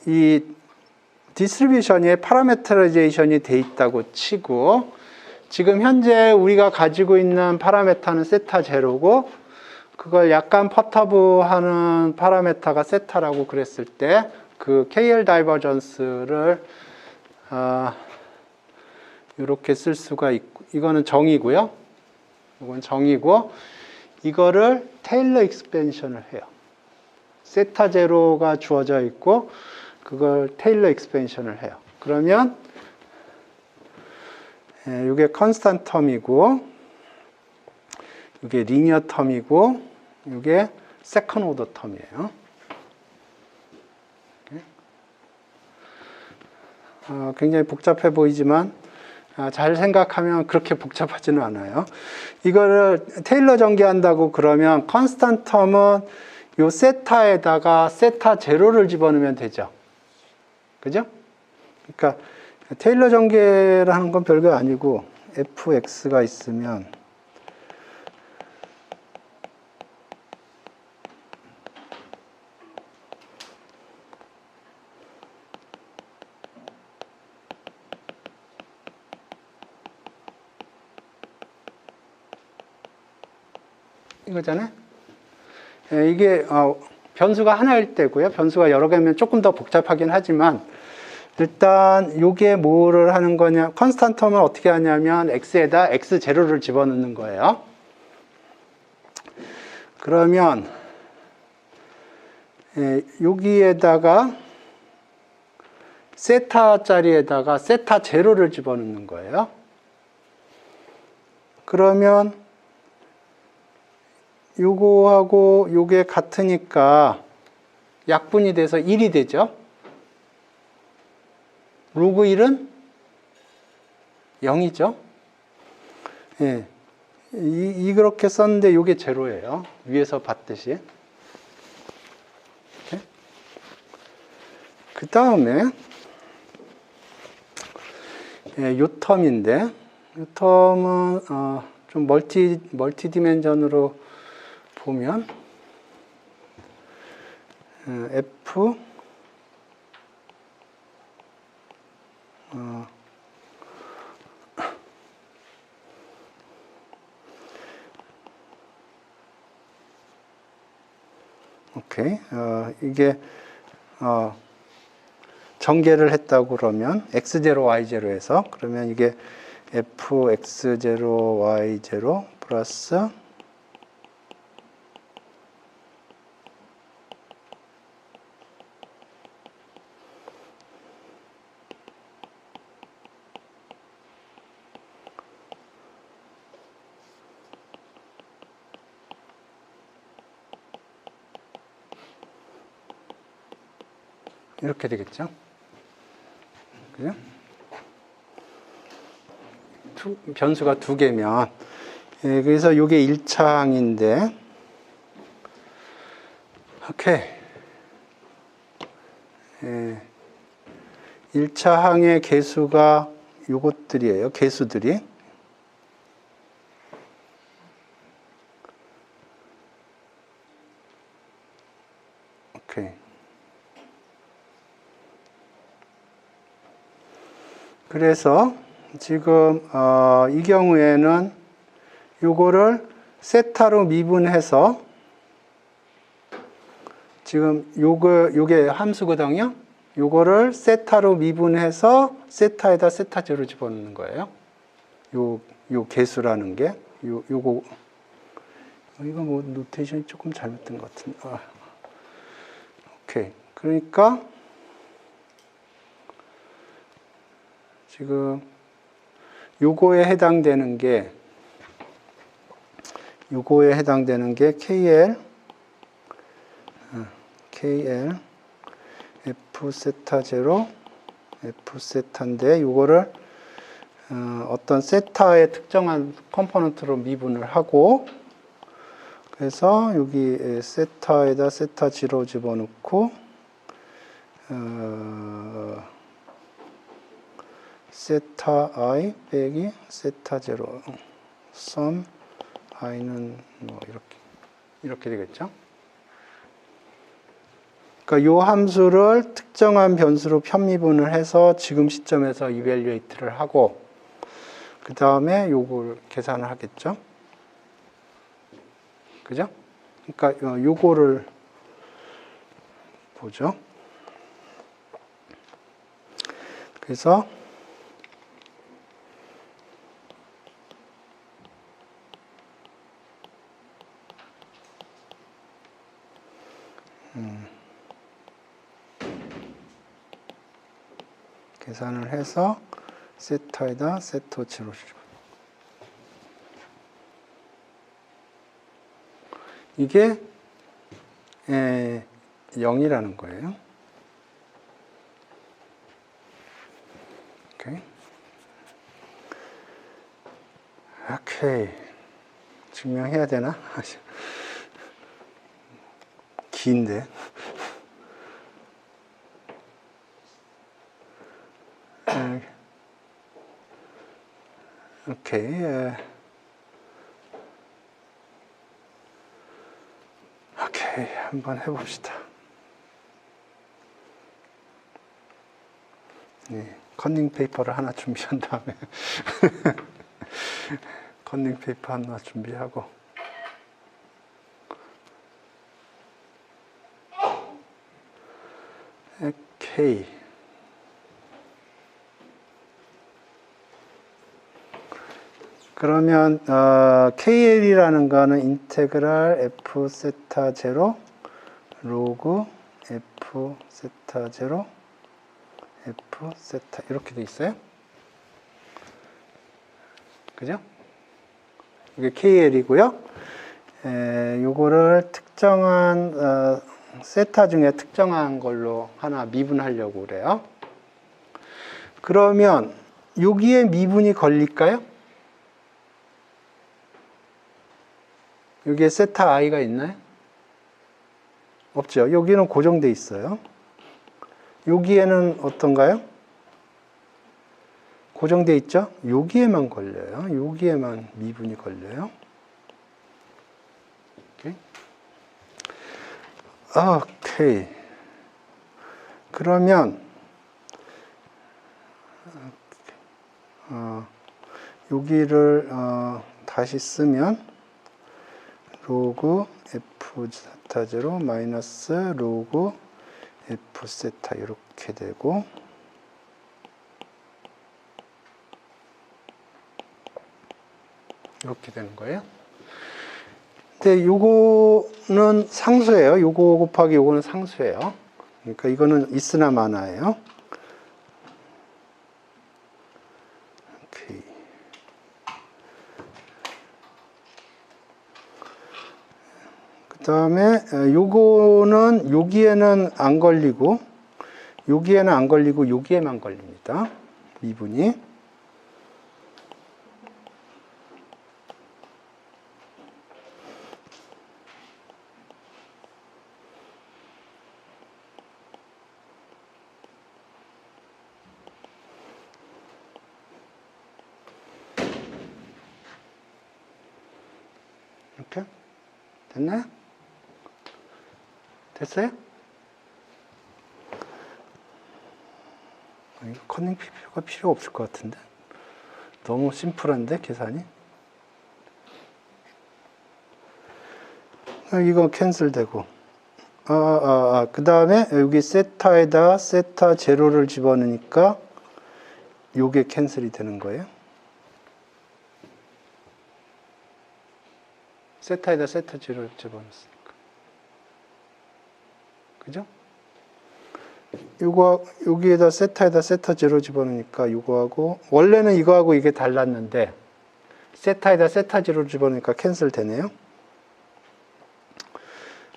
이 디스트리뷰션이 파라메트라이제이션이 돼 있다고 치고, 지금 현재 우리가 가지고 있는 파라메타는 세타 제로고, 그걸 약간 퍼터브하는 파라메타가 세타라고 그랬을 때 그 KL 다이버전스를 이렇게 쓸 수가 있고, 이거는 정이고요. 이건 정이고, 이거를 테일러 익스펜션을 해요. 세타 제로가 주어져 있고 그걸 테일러 익스펜션을 해요. 그러면 이게 컨스탄트 텀이고, 이게 리니어 텀이고, 이게 세컨 오더 텀이에요. 굉장히 복잡해 보이지만 잘 생각하면 그렇게 복잡하지는 않아요. 이거를 테일러 전개한다고 그러면 컨스탄트 텀은 요 세타에다가 세타 제로를 집어넣으면 되죠. 그죠? 그러니까 테일러 전개를 하는 건 별거 아니고 fx가 있으면 이거잖아요. 이게 변수가 하나일 때고요. 변수가 여러 개면 조금 더 복잡하긴 하지만, 일단 이게 뭐를 하는 거냐, 컨스탄트 텀은 어떻게 하냐면 x에다 x0를 집어넣는 거예요. 그러면 여기에다가 세타 짜리에다가 세타 제로를 집어넣는 거예요. 그러면 요거하고 요게 같으니까 약분이 돼서 1이 되죠. 로그 1은 0이죠. 예. 이렇게 썼는데 요게 제로예요. 위에서 봤듯이. 그 다음에 요 텀인데, 요 텀은 좀 멀티 디멘전으로 보면 f 오케이. 이게 전개를 했다고 그러면 x0 y0에서, 그러면 이게 fx0 y0 플러스 이렇게 되겠죠. 그죠? 변수가 두 개면. 예, 그래서 이게 1차 항인데, 오케이. 예, 1차 항의 개수가 요것들이에요. 개수들이. 오케이. 그래서 지금 이 경우에는 요거를 세타로 미분해서 지금 요게 함수거든요. 요거를 세타로 미분해서 세타에다 세타 제로 집어넣는 거예요. 요 개수라는 게 요거 이거 뭐 노테이션이 조금 잘못된 것 같은데. 오케이. 그러니까 지금 요거에 해당되는 게 KL F 세타 제로 F 세타인데 요거를 어떤 세타의 특정한 컴포넌트로 미분을 하고 그래서 여기 세타에다 세타 제로 집어넣고 세타 i 빼기 세타 제로 sum i는 뭐 이렇게 되겠죠. 그러니까 요 함수를 특정한 변수로 편미분을 해서 지금 시점에서 이밸류에이트를 하고 그 다음에 요걸 계산을 하겠죠. 그죠? 그러니까 요거를 보죠. 그래서 계산을 해서 세타에다 세타 제로 이게 0이라는 거예요. 오케이. 증명해야 되나? 긴데. 오케이. 오케이. 한번 해봅시다. 네, 컨닝 페이퍼를 하나 준비한 다음에 컨닝 페이퍼 하나 준비하고 오케이. 그러면 KL이라는 거는 인테그랄 F 세타 제로 로그 F 세타 제로 F 세타 이렇게 돼 있어요. 그죠? 이게 KL이고요. 요거를 특정한 세타 중에 특정한 걸로 하나 미분하려고 그래요. 그러면 여기에 미분이 걸릴까요? 여기에 세타 i가 있나요? 없죠. 여기는 고정돼 있어요. 여기에는 어떤가요? 고정돼 있죠? 여기에만 걸려요. 여기에만 미분이 걸려요. 오케이. 그러면 여기를 다시 쓰면 로그 F 세타 제로 마이너스 로그 F 세타 이렇게 되고 이렇게 되는 거예요. 근데 요거는 상수예요. 요거 곱하기 요거는 상수예요. 그러니까 이거는 있으나 마나예요. 오케이. 그 다음에 요거는 여기에는 안 걸리고 여기에는 안 걸리고 여기에만 걸립니다. 미분이. 이렇게 됐나요? 됐어요? 이거 커닝 필요가 필요 없을 것 같은데 너무 심플한데 계산이. 이거 캔슬되고 그 다음에 여기 세타에다 세타 제로를 집어넣으니까 요게 캔슬이 되는 거예요. 세타에다 세타 제로를 집어넣었으니까. 그죠? 요거 여기에다 세타에다 세타 제로 집어넣으니까 요거하고 원래는 이거하고 이게 달랐는데 세타에다 세타 제로 집어넣으니까 캔슬 되네요.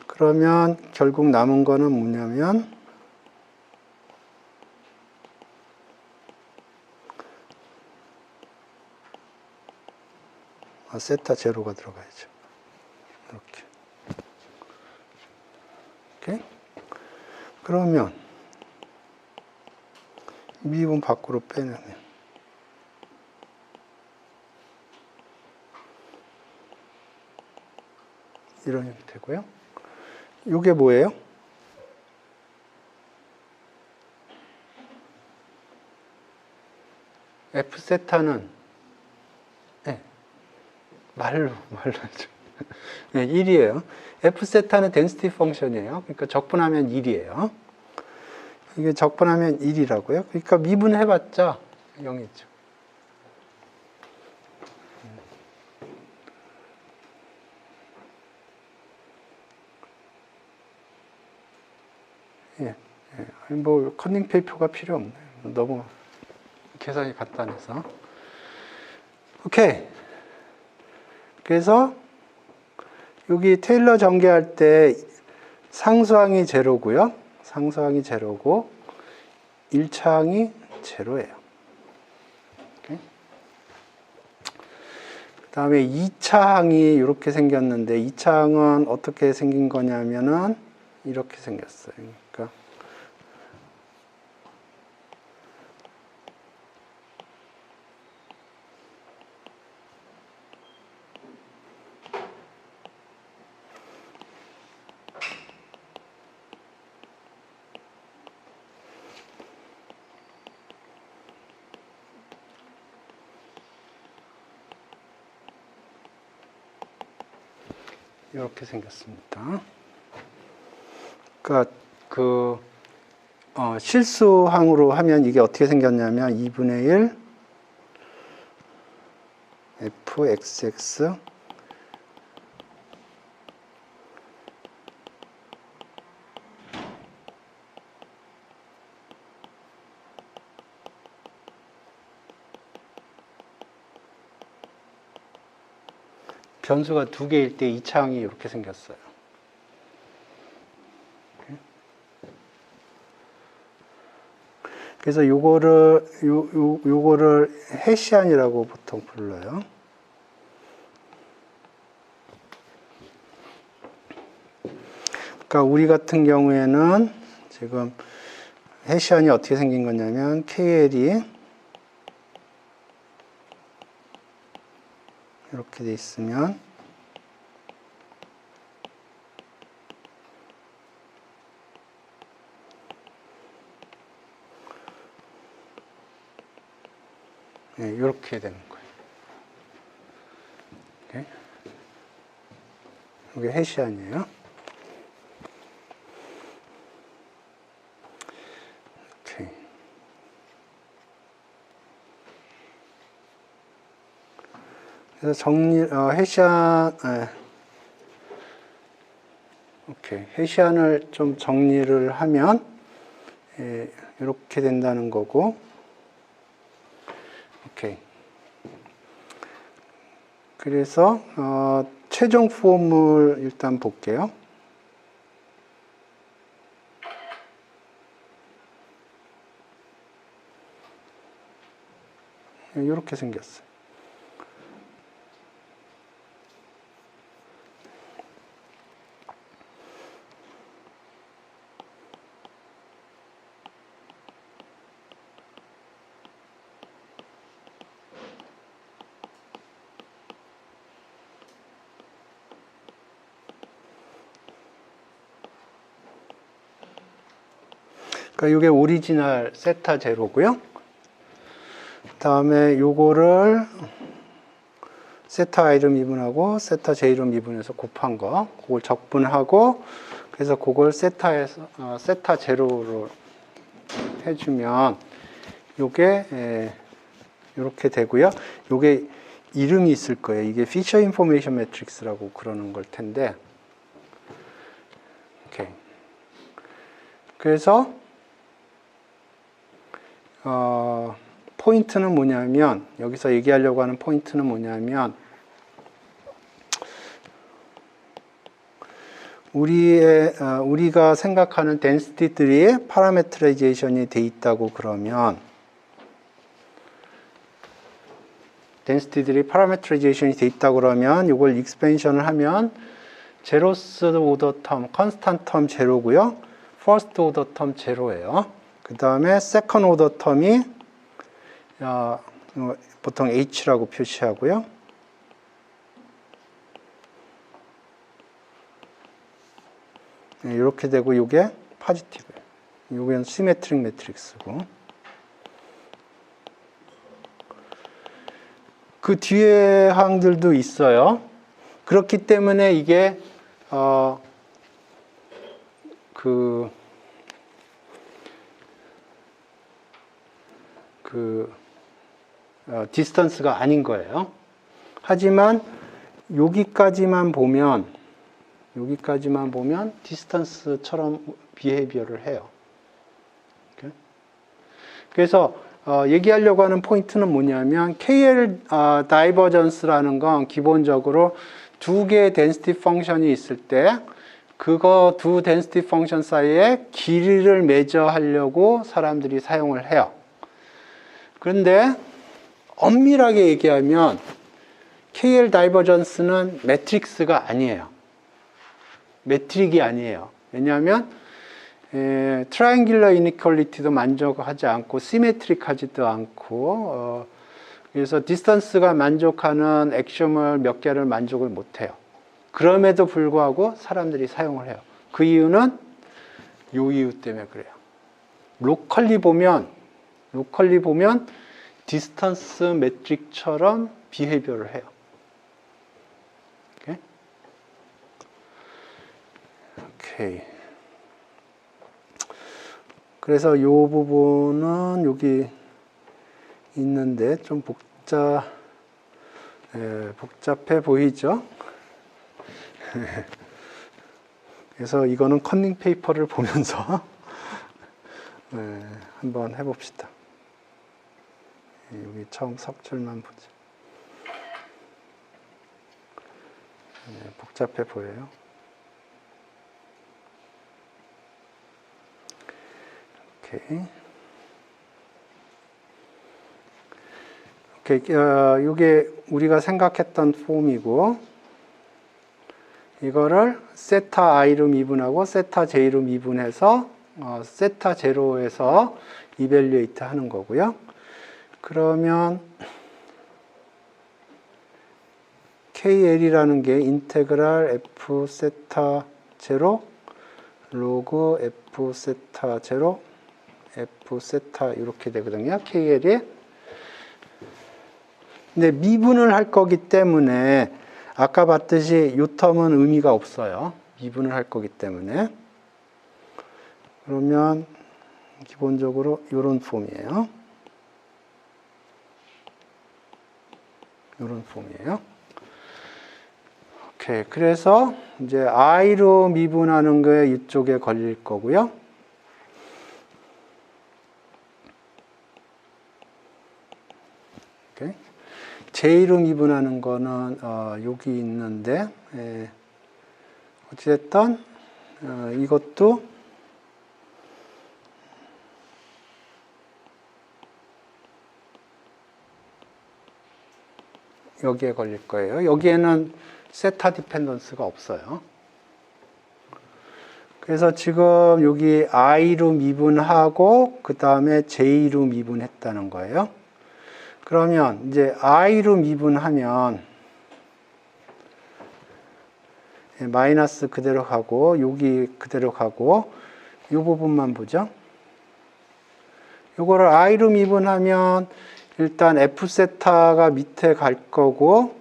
그러면 결국 남은 거는 뭐냐면 세타 제로가 들어가야죠. 이렇게. 오케이? 그러면 미분 밖으로 빼내면 이런 형이 되고요. 이게 뭐예요? F 세타는 말로 하죠. 네, 1이에요. F 세타는 density 펑션이에요. 그러니까 적분하면 1이에요. 이게 적분하면 1이라고요. 그러니까 미분해봤자 0이죠. 뭐 커닝 페이퍼가 필요 없네요. 너무 계산이 간단해서. 오케이. 그래서 여기 테일러 전개할 때 상수항이 제로고요. 상수항이 제로고 1차항이 제로예요. 그 다음에 2차항이 이렇게 생겼는데 2차항은 어떻게 생긴 거냐면은 이렇게 생겼어요. 그러니까 이렇게 생겼습니다. 그러니까 실수항으로 하면 이게 어떻게 생겼냐면 2분의 1 fxx 변수가 두 개일 때 2차항이 이렇게 생겼어요. 그래서 요거를 해시안이라고 보통 불러요. 그러니까 우리 같은 경우에는 지금 해시안이 어떻게 생긴 거냐면 KL이 이렇게 돼 있으면 이렇게 되는 거예요. 오케이. 이게 해시안이에요. 오케이. 그래서 해시안, 오케이. 해시안을 좀 정리를 하면 이렇게 된다는 거고. 오케이. 그래서 최종 폼을 일단 볼게요. 이렇게 생겼어요. 그러니까 이게 오리지널 세타 제로고요. 다음에 요거를 세타 i로 미분하고 세타 j로 미분해서 곱한 거, 그걸 적분하고, 그래서 그걸 세타에서 세타 제로로 해주면 요게 이렇게 되고요. 요게 이름이 있을 거예요. 이게 피처 인포메이션 매트릭스라고 그러는 걸 텐데, 오케이. 그래서 포인트는 뭐냐면, 여기서 얘기하려고 하는 포인트는 뭐냐면, 우리가 생각하는 덴시티들이 파라메트라이제이션이 돼 있다고 그러면, 덴시티들이 파라메트라이제이션이 돼 있다고 그러면, 이걸 익스펜션을 하면, 제로스 오더 텀, 컨스탄트 텀 제로고요. 퍼스트 오더 텀 제로예요. 그 다음에 세컨 오더 텀이 보통 H라고 표시하고요. 네, 이렇게 되고 이게 포지티브예요. 이건 시메트릭 매트릭스고. 그 뒤에 항들도 있어요. 그렇기 때문에 이게 디스턴스가 아닌 거예요. 하지만 여기까지만 보면 디스턴스처럼 비헤이비어를 해요. 그래서 얘기하려고 하는 포인트는 뭐냐면 KL 다이버전스라는 건 기본적으로 두 개의 덴시티 펑션이 있을 때 그거 두 덴시티 펑션 사이에 길이를 매저하려고 사람들이 사용을 해요. 그런데 엄밀하게 얘기하면 KL 다이버전스는 매트릭스가 아니에요. 매트릭이 아니에요. 왜냐하면 트라이앵귤러 이니퀄리티도 만족하지 않고 시메트릭하지도 않고 그래서 디스턴스가 만족하는 액시엄을 몇 개를 만족을 못해요. 그럼에도 불구하고 사람들이 사용을 해요. 그 이유는 요 이유 때문에 그래요. 로컬리 보면 디스턴스 매트릭처럼 비헤이비어를 해요. 오케이. 그래서 이 부분은 여기 있는데 좀 복잡해 보이죠? 그래서 이거는 컨닝 페이퍼를 보면서 한번 해봅시다. 여기 처음 석줄만 보죠. 복잡해 보여요. 오케이. 이게 우리가 생각했던 폼이고, 이거를 세타 i로 미분하고 세타 j로 미분해서 세타 제로에서 이밸류에이트 하는 거고요. 그러면 KL이라는 게 인테그랄 F 세타 제로 로그 F 세타 제로 F 세타 이렇게 되거든요. KL이. 근데 미분을 할 거기 때문에 아까 봤듯이 이 텀은 의미가 없어요. 미분을 할 거기 때문에. 그러면 기본적으로 이런 폼이에요. 이런 폼이에요. 오케이. 그래서 이제 i로 미분하는 거에 이쪽에 걸릴 거고요. 오케이. j로 미분하는 거는 여기 있는데 어찌됐든 이것도 여기에 걸릴 거예요. 여기에는 세타 디펜던스가 없어요. 그래서 지금 여기 i로 미분하고 그 다음에 j로 미분했다는 거예요. 그러면 이제 i로 미분하면 마이너스 그대로 가고 여기 그대로 가고 이 부분만 보죠. 이거를 i로 미분하면 일단 f 세타가 밑에 갈 거고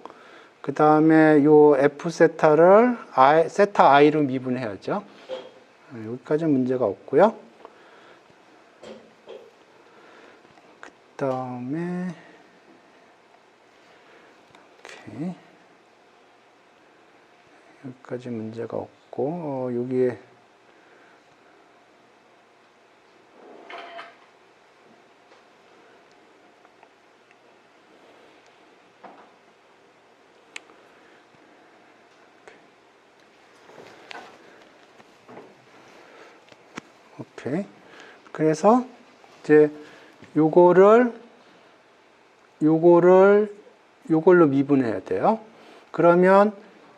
그 다음에 요 f 세타를 세타 i로 미분해야죠. 여기까지 문제가 없고요. 그 다음에 오케이. 여기까지 문제가 없고 여기에 오케이. 그래서 이제 요걸로 미분해야 돼요. 그러면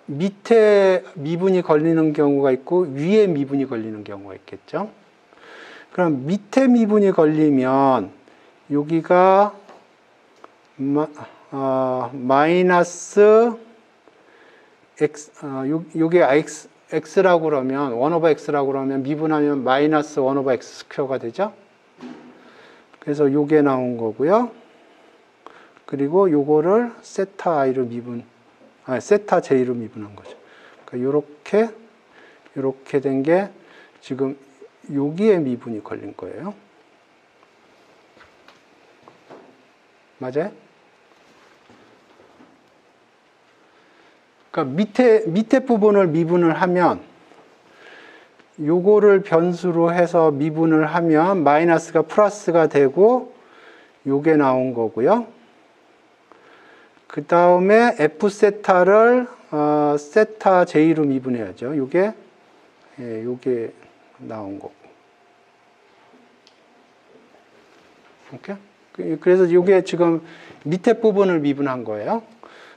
밑에 미분이 걸리는 경우가 있고 위에 미분이 걸리는 경우가 있겠죠. 그럼 밑에 미분이 걸리면 여기가 마이너스 x 요게 x라고 그러면 1/x라고 그러면 미분하면 마이너스 1/x 스퀘어가 되죠. 그래서 요게 나온 거고요. 그리고 요거를 세타 i로 세타 j로 미분한 거죠. 그러니까 요렇게 된 게 지금 여기에 미분이 걸린 거예요. 맞아요? 그러니까 밑에 부분을 미분을 하면 요거를 변수로 해서 미분을 하면 마이너스가 플러스가 되고 요게 나온 거고요. 그 다음에 f 세타를 세타 j로 미분해야죠. 요게 나온 거고. 오케이? 그래서 요게 지금 밑에 부분을 미분한 거예요.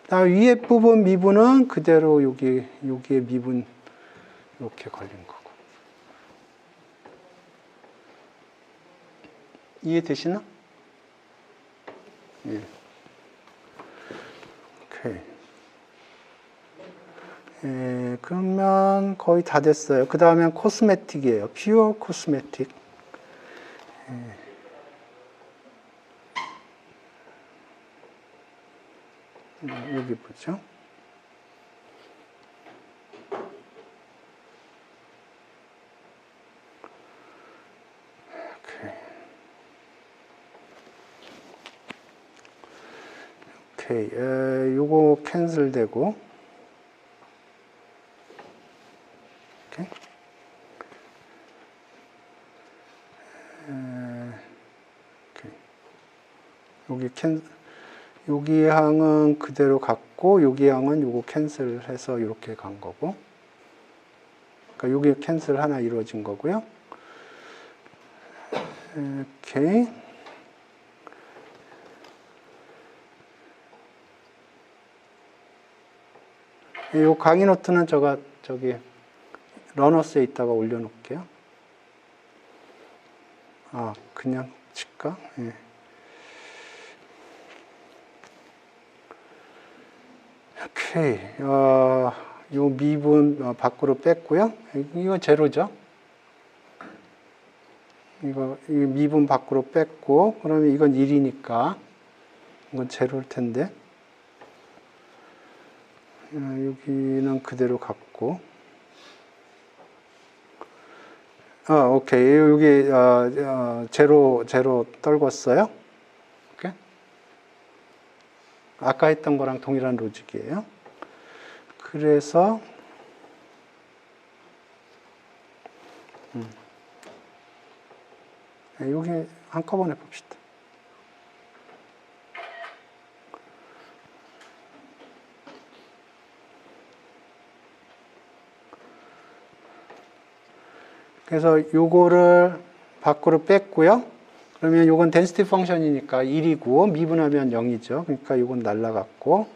다음 위에 부분 미분은 그대로 여기에 미분 이렇게 걸린 거고. 이해되시나? 예. 오케이. 예, 그러면 거의 다 됐어요. 그 다음엔 코스메틱이에요. 퓨어 코스메틱. 예. 여기 보죠. 오케이. 요거 캔슬되고. 오케이. 오케이. 여기 항은 그대로 갔고 여기 항은 요거 캔슬해서 이렇게 간 거고. 그러니까 여기 캔슬 하나 이루어진 거고요. 오케이. 요 강의 노트는 저기 러너스에 있다가 올려놓을게요. 그냥 칠까? 예. 오케이. 요 미분 밖으로 뺐고요. 이거 제로죠. 이거 미분 밖으로 뺐고, 그러면 이건 1이니까 이건 제로일 텐데. 여기는 그대로 갔고. 오케이. 여기 제로 떨궜어요. 오케이. 아까 했던 거랑 동일한 로직이에요. 그래서 여기 한꺼번에 봅시다. 그래서 요거를 밖으로 뺐고요. 그러면 요건 density 펑션이니까 1이고 미분하면 0이죠. 그러니까 요건 날라갔고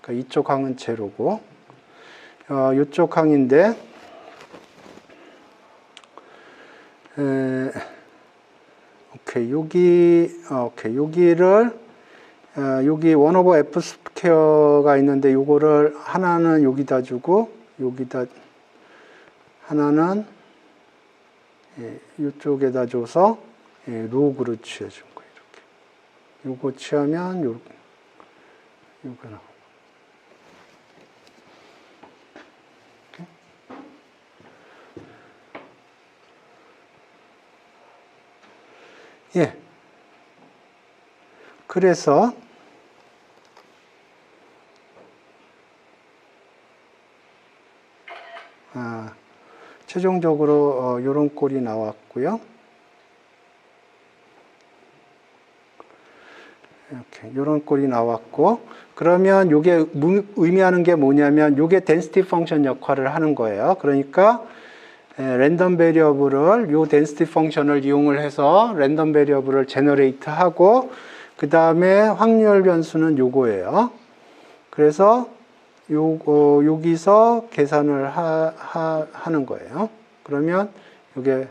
그러니까 이쪽 항은 제로고, 이쪽 항인데, 오케이, 여기를, 여기 1/f 스퀘어가 있는데, 요거를 하나는 여기다 주고, 여기다, 하나는 이쪽에다 줘서 로그로 취해준 거예요. 이렇게. 요거 취하면 요거 나와. 예. 그래서 최종적으로 이런 꼴이 나왔고요. 이렇게 이런 꼴이 나왔고, 그러면 이게 의미하는 게 뭐냐면 이게 density 펑션 역할을 하는 거예요. 그러니까 랜덤 베리어블을 요 density 펑션을 이용을 해서 랜덤 베리어블을 제너레이트 하고, 그 다음에 확률 변수는 요거예요. 그래서 여기서 계산을 하는 거예요. 그러면 이게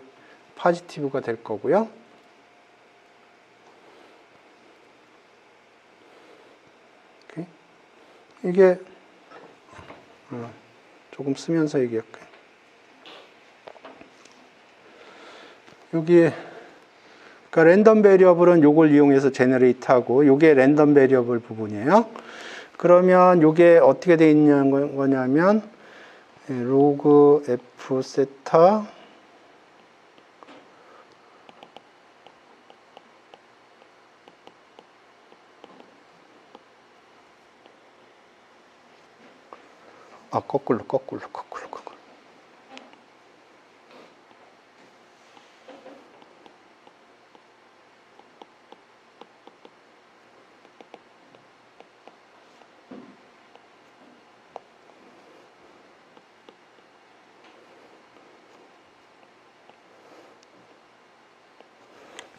포지티브가 될 거고요. 이게 조금 쓰면서 얘기할게요. 여기 그러니까 랜덤 베리어블은 요걸 이용해서 제너레이트하고, 요게 랜덤 베리어블 부분이에요. 그러면 요게 어떻게 돼 있는 거냐면 로그 f 세타 거꾸로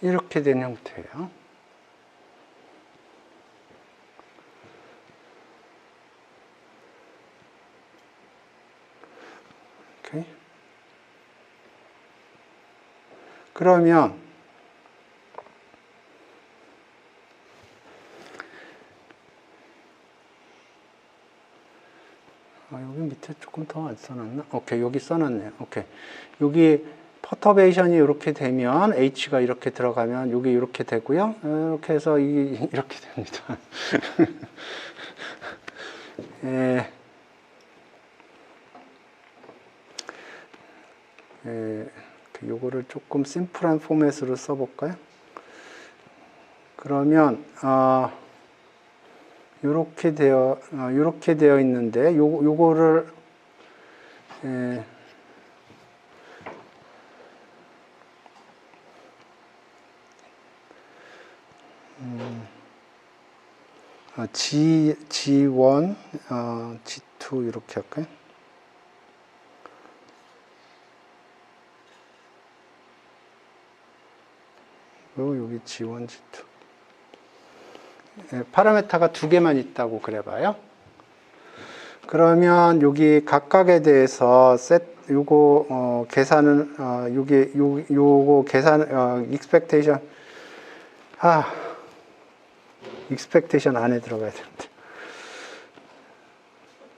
이렇게 된 형태예요. 오케이. 그러면 여기 밑에 조금 더 안 써놨나? 오케이, 여기 써놨네요. 오케이, 여기 퍼터베이션이 이렇게 되면 H가 이렇게 들어가면 여기 이렇게 되고요. 이렇게 해서 이렇게 됩니다. 요거를 조금 심플한 포맷으로 써볼까요? 그러면 이렇게 되어 있는데 요거를 G1, G2 이렇게 할까요? 여기 G1, G2. 파라메타가 두 개만 있다고 그래봐요. 그러면 여기 각각에 대해서 요거 계산은 요거 계산 expectation expectation 안에 들어가야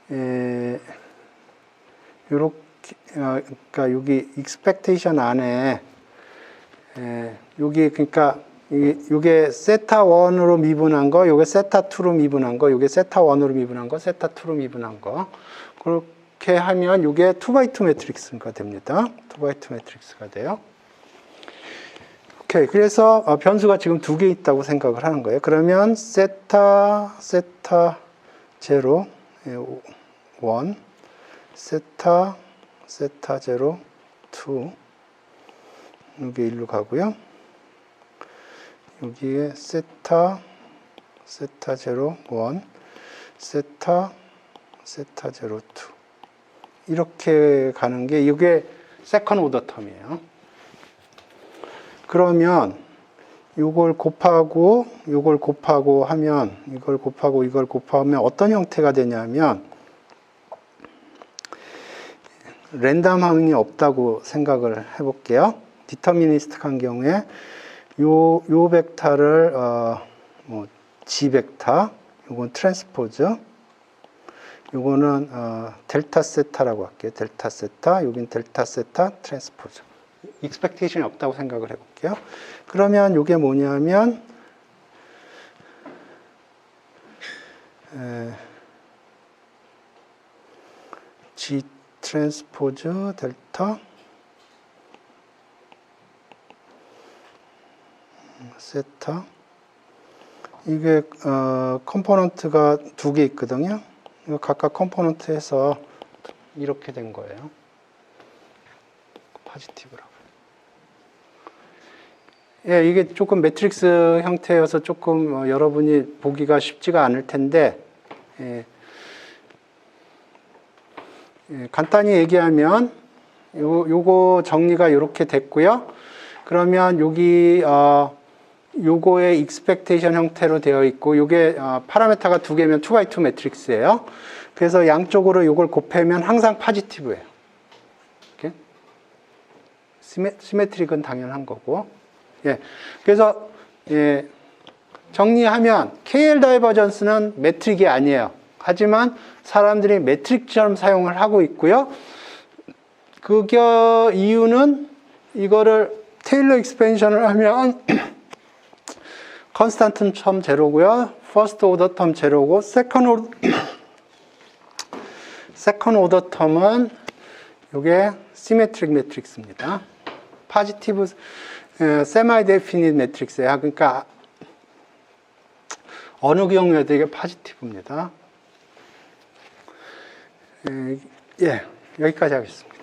되는데 요렇게 그러니까 여기 expectation 안에 여기 그러니까 요게 세타 1으로 미분한 거, 요게 세타 2로 미분한 거, 요게 세타 1으로 미분한 거, 세타 2로 미분한 거. 그렇게 하면 요게 2x2 매트릭스가 됩니다. 2x2 매트릭스가 돼요. 오케이. 그래서 변수가 지금 두 개 있다고 생각을 하는 거예요. 그러면 세타 0 1, 세타 0 2 여기 1로 가고요. 여기에 세타 0 1, 세타 0 2 이렇게 가는 게 이게 세컨 오더 텀이에요. 그러면 요걸 곱하고 요걸 곱하고 하면 이걸 곱하고 이걸 곱하면 어떤 형태가 되냐면 랜덤함이 없다고 생각을 해볼게요. 디터미니스틱한 경우에 요 벡터를 뭐 G 벡터, 요건 트랜스포즈, 요거는 델타 세타라고 할게요. 델타 세타, 여긴 델타 세타 트랜스포즈. 익스펙테이션이 없다고 생각을 해볼게요. 그러면 요게 뭐냐면 G 트랜스포즈 델타 세타, 이게 컴포넌트가 두 개 있거든요. 이거 각각 컴포넌트에서 이렇게 된 거예요. 포지티브라고. 예, 이게 조금 매트릭스 형태여서 조금 여러분이 보기가 쉽지가 않을 텐데, 간단히 얘기하면 요거 정리가 이렇게 됐고요. 그러면 여기 요거의 익스펙테이션 형태로 되어 있고, 요게 파라메타가 두 개면 2x2 매트릭스예요. 그래서 양쪽으로 요걸 곱하면 항상 포지티브예요. 이렇게 시메트릭은 당연한 거고. 예. 그래서 예, 정리하면 KL 다이버전스는 매트릭이 아니에요. 하지만 사람들이 매트릭처럼 사용을 하고 있고요. 그 이유는 이거를 테일러 익스펜션을 하면 컨스탄트 텀 제로고요. 퍼스트 오더 텀 제로고, 세컨 오더 텀은 이게 시메트릭 매트릭스입니다. 포지티브 세마이 데피니트 매트릭스예요. 그러니까 어느 경우에도 이게 포지티브입니다. 예, 여기까지 하겠습니다.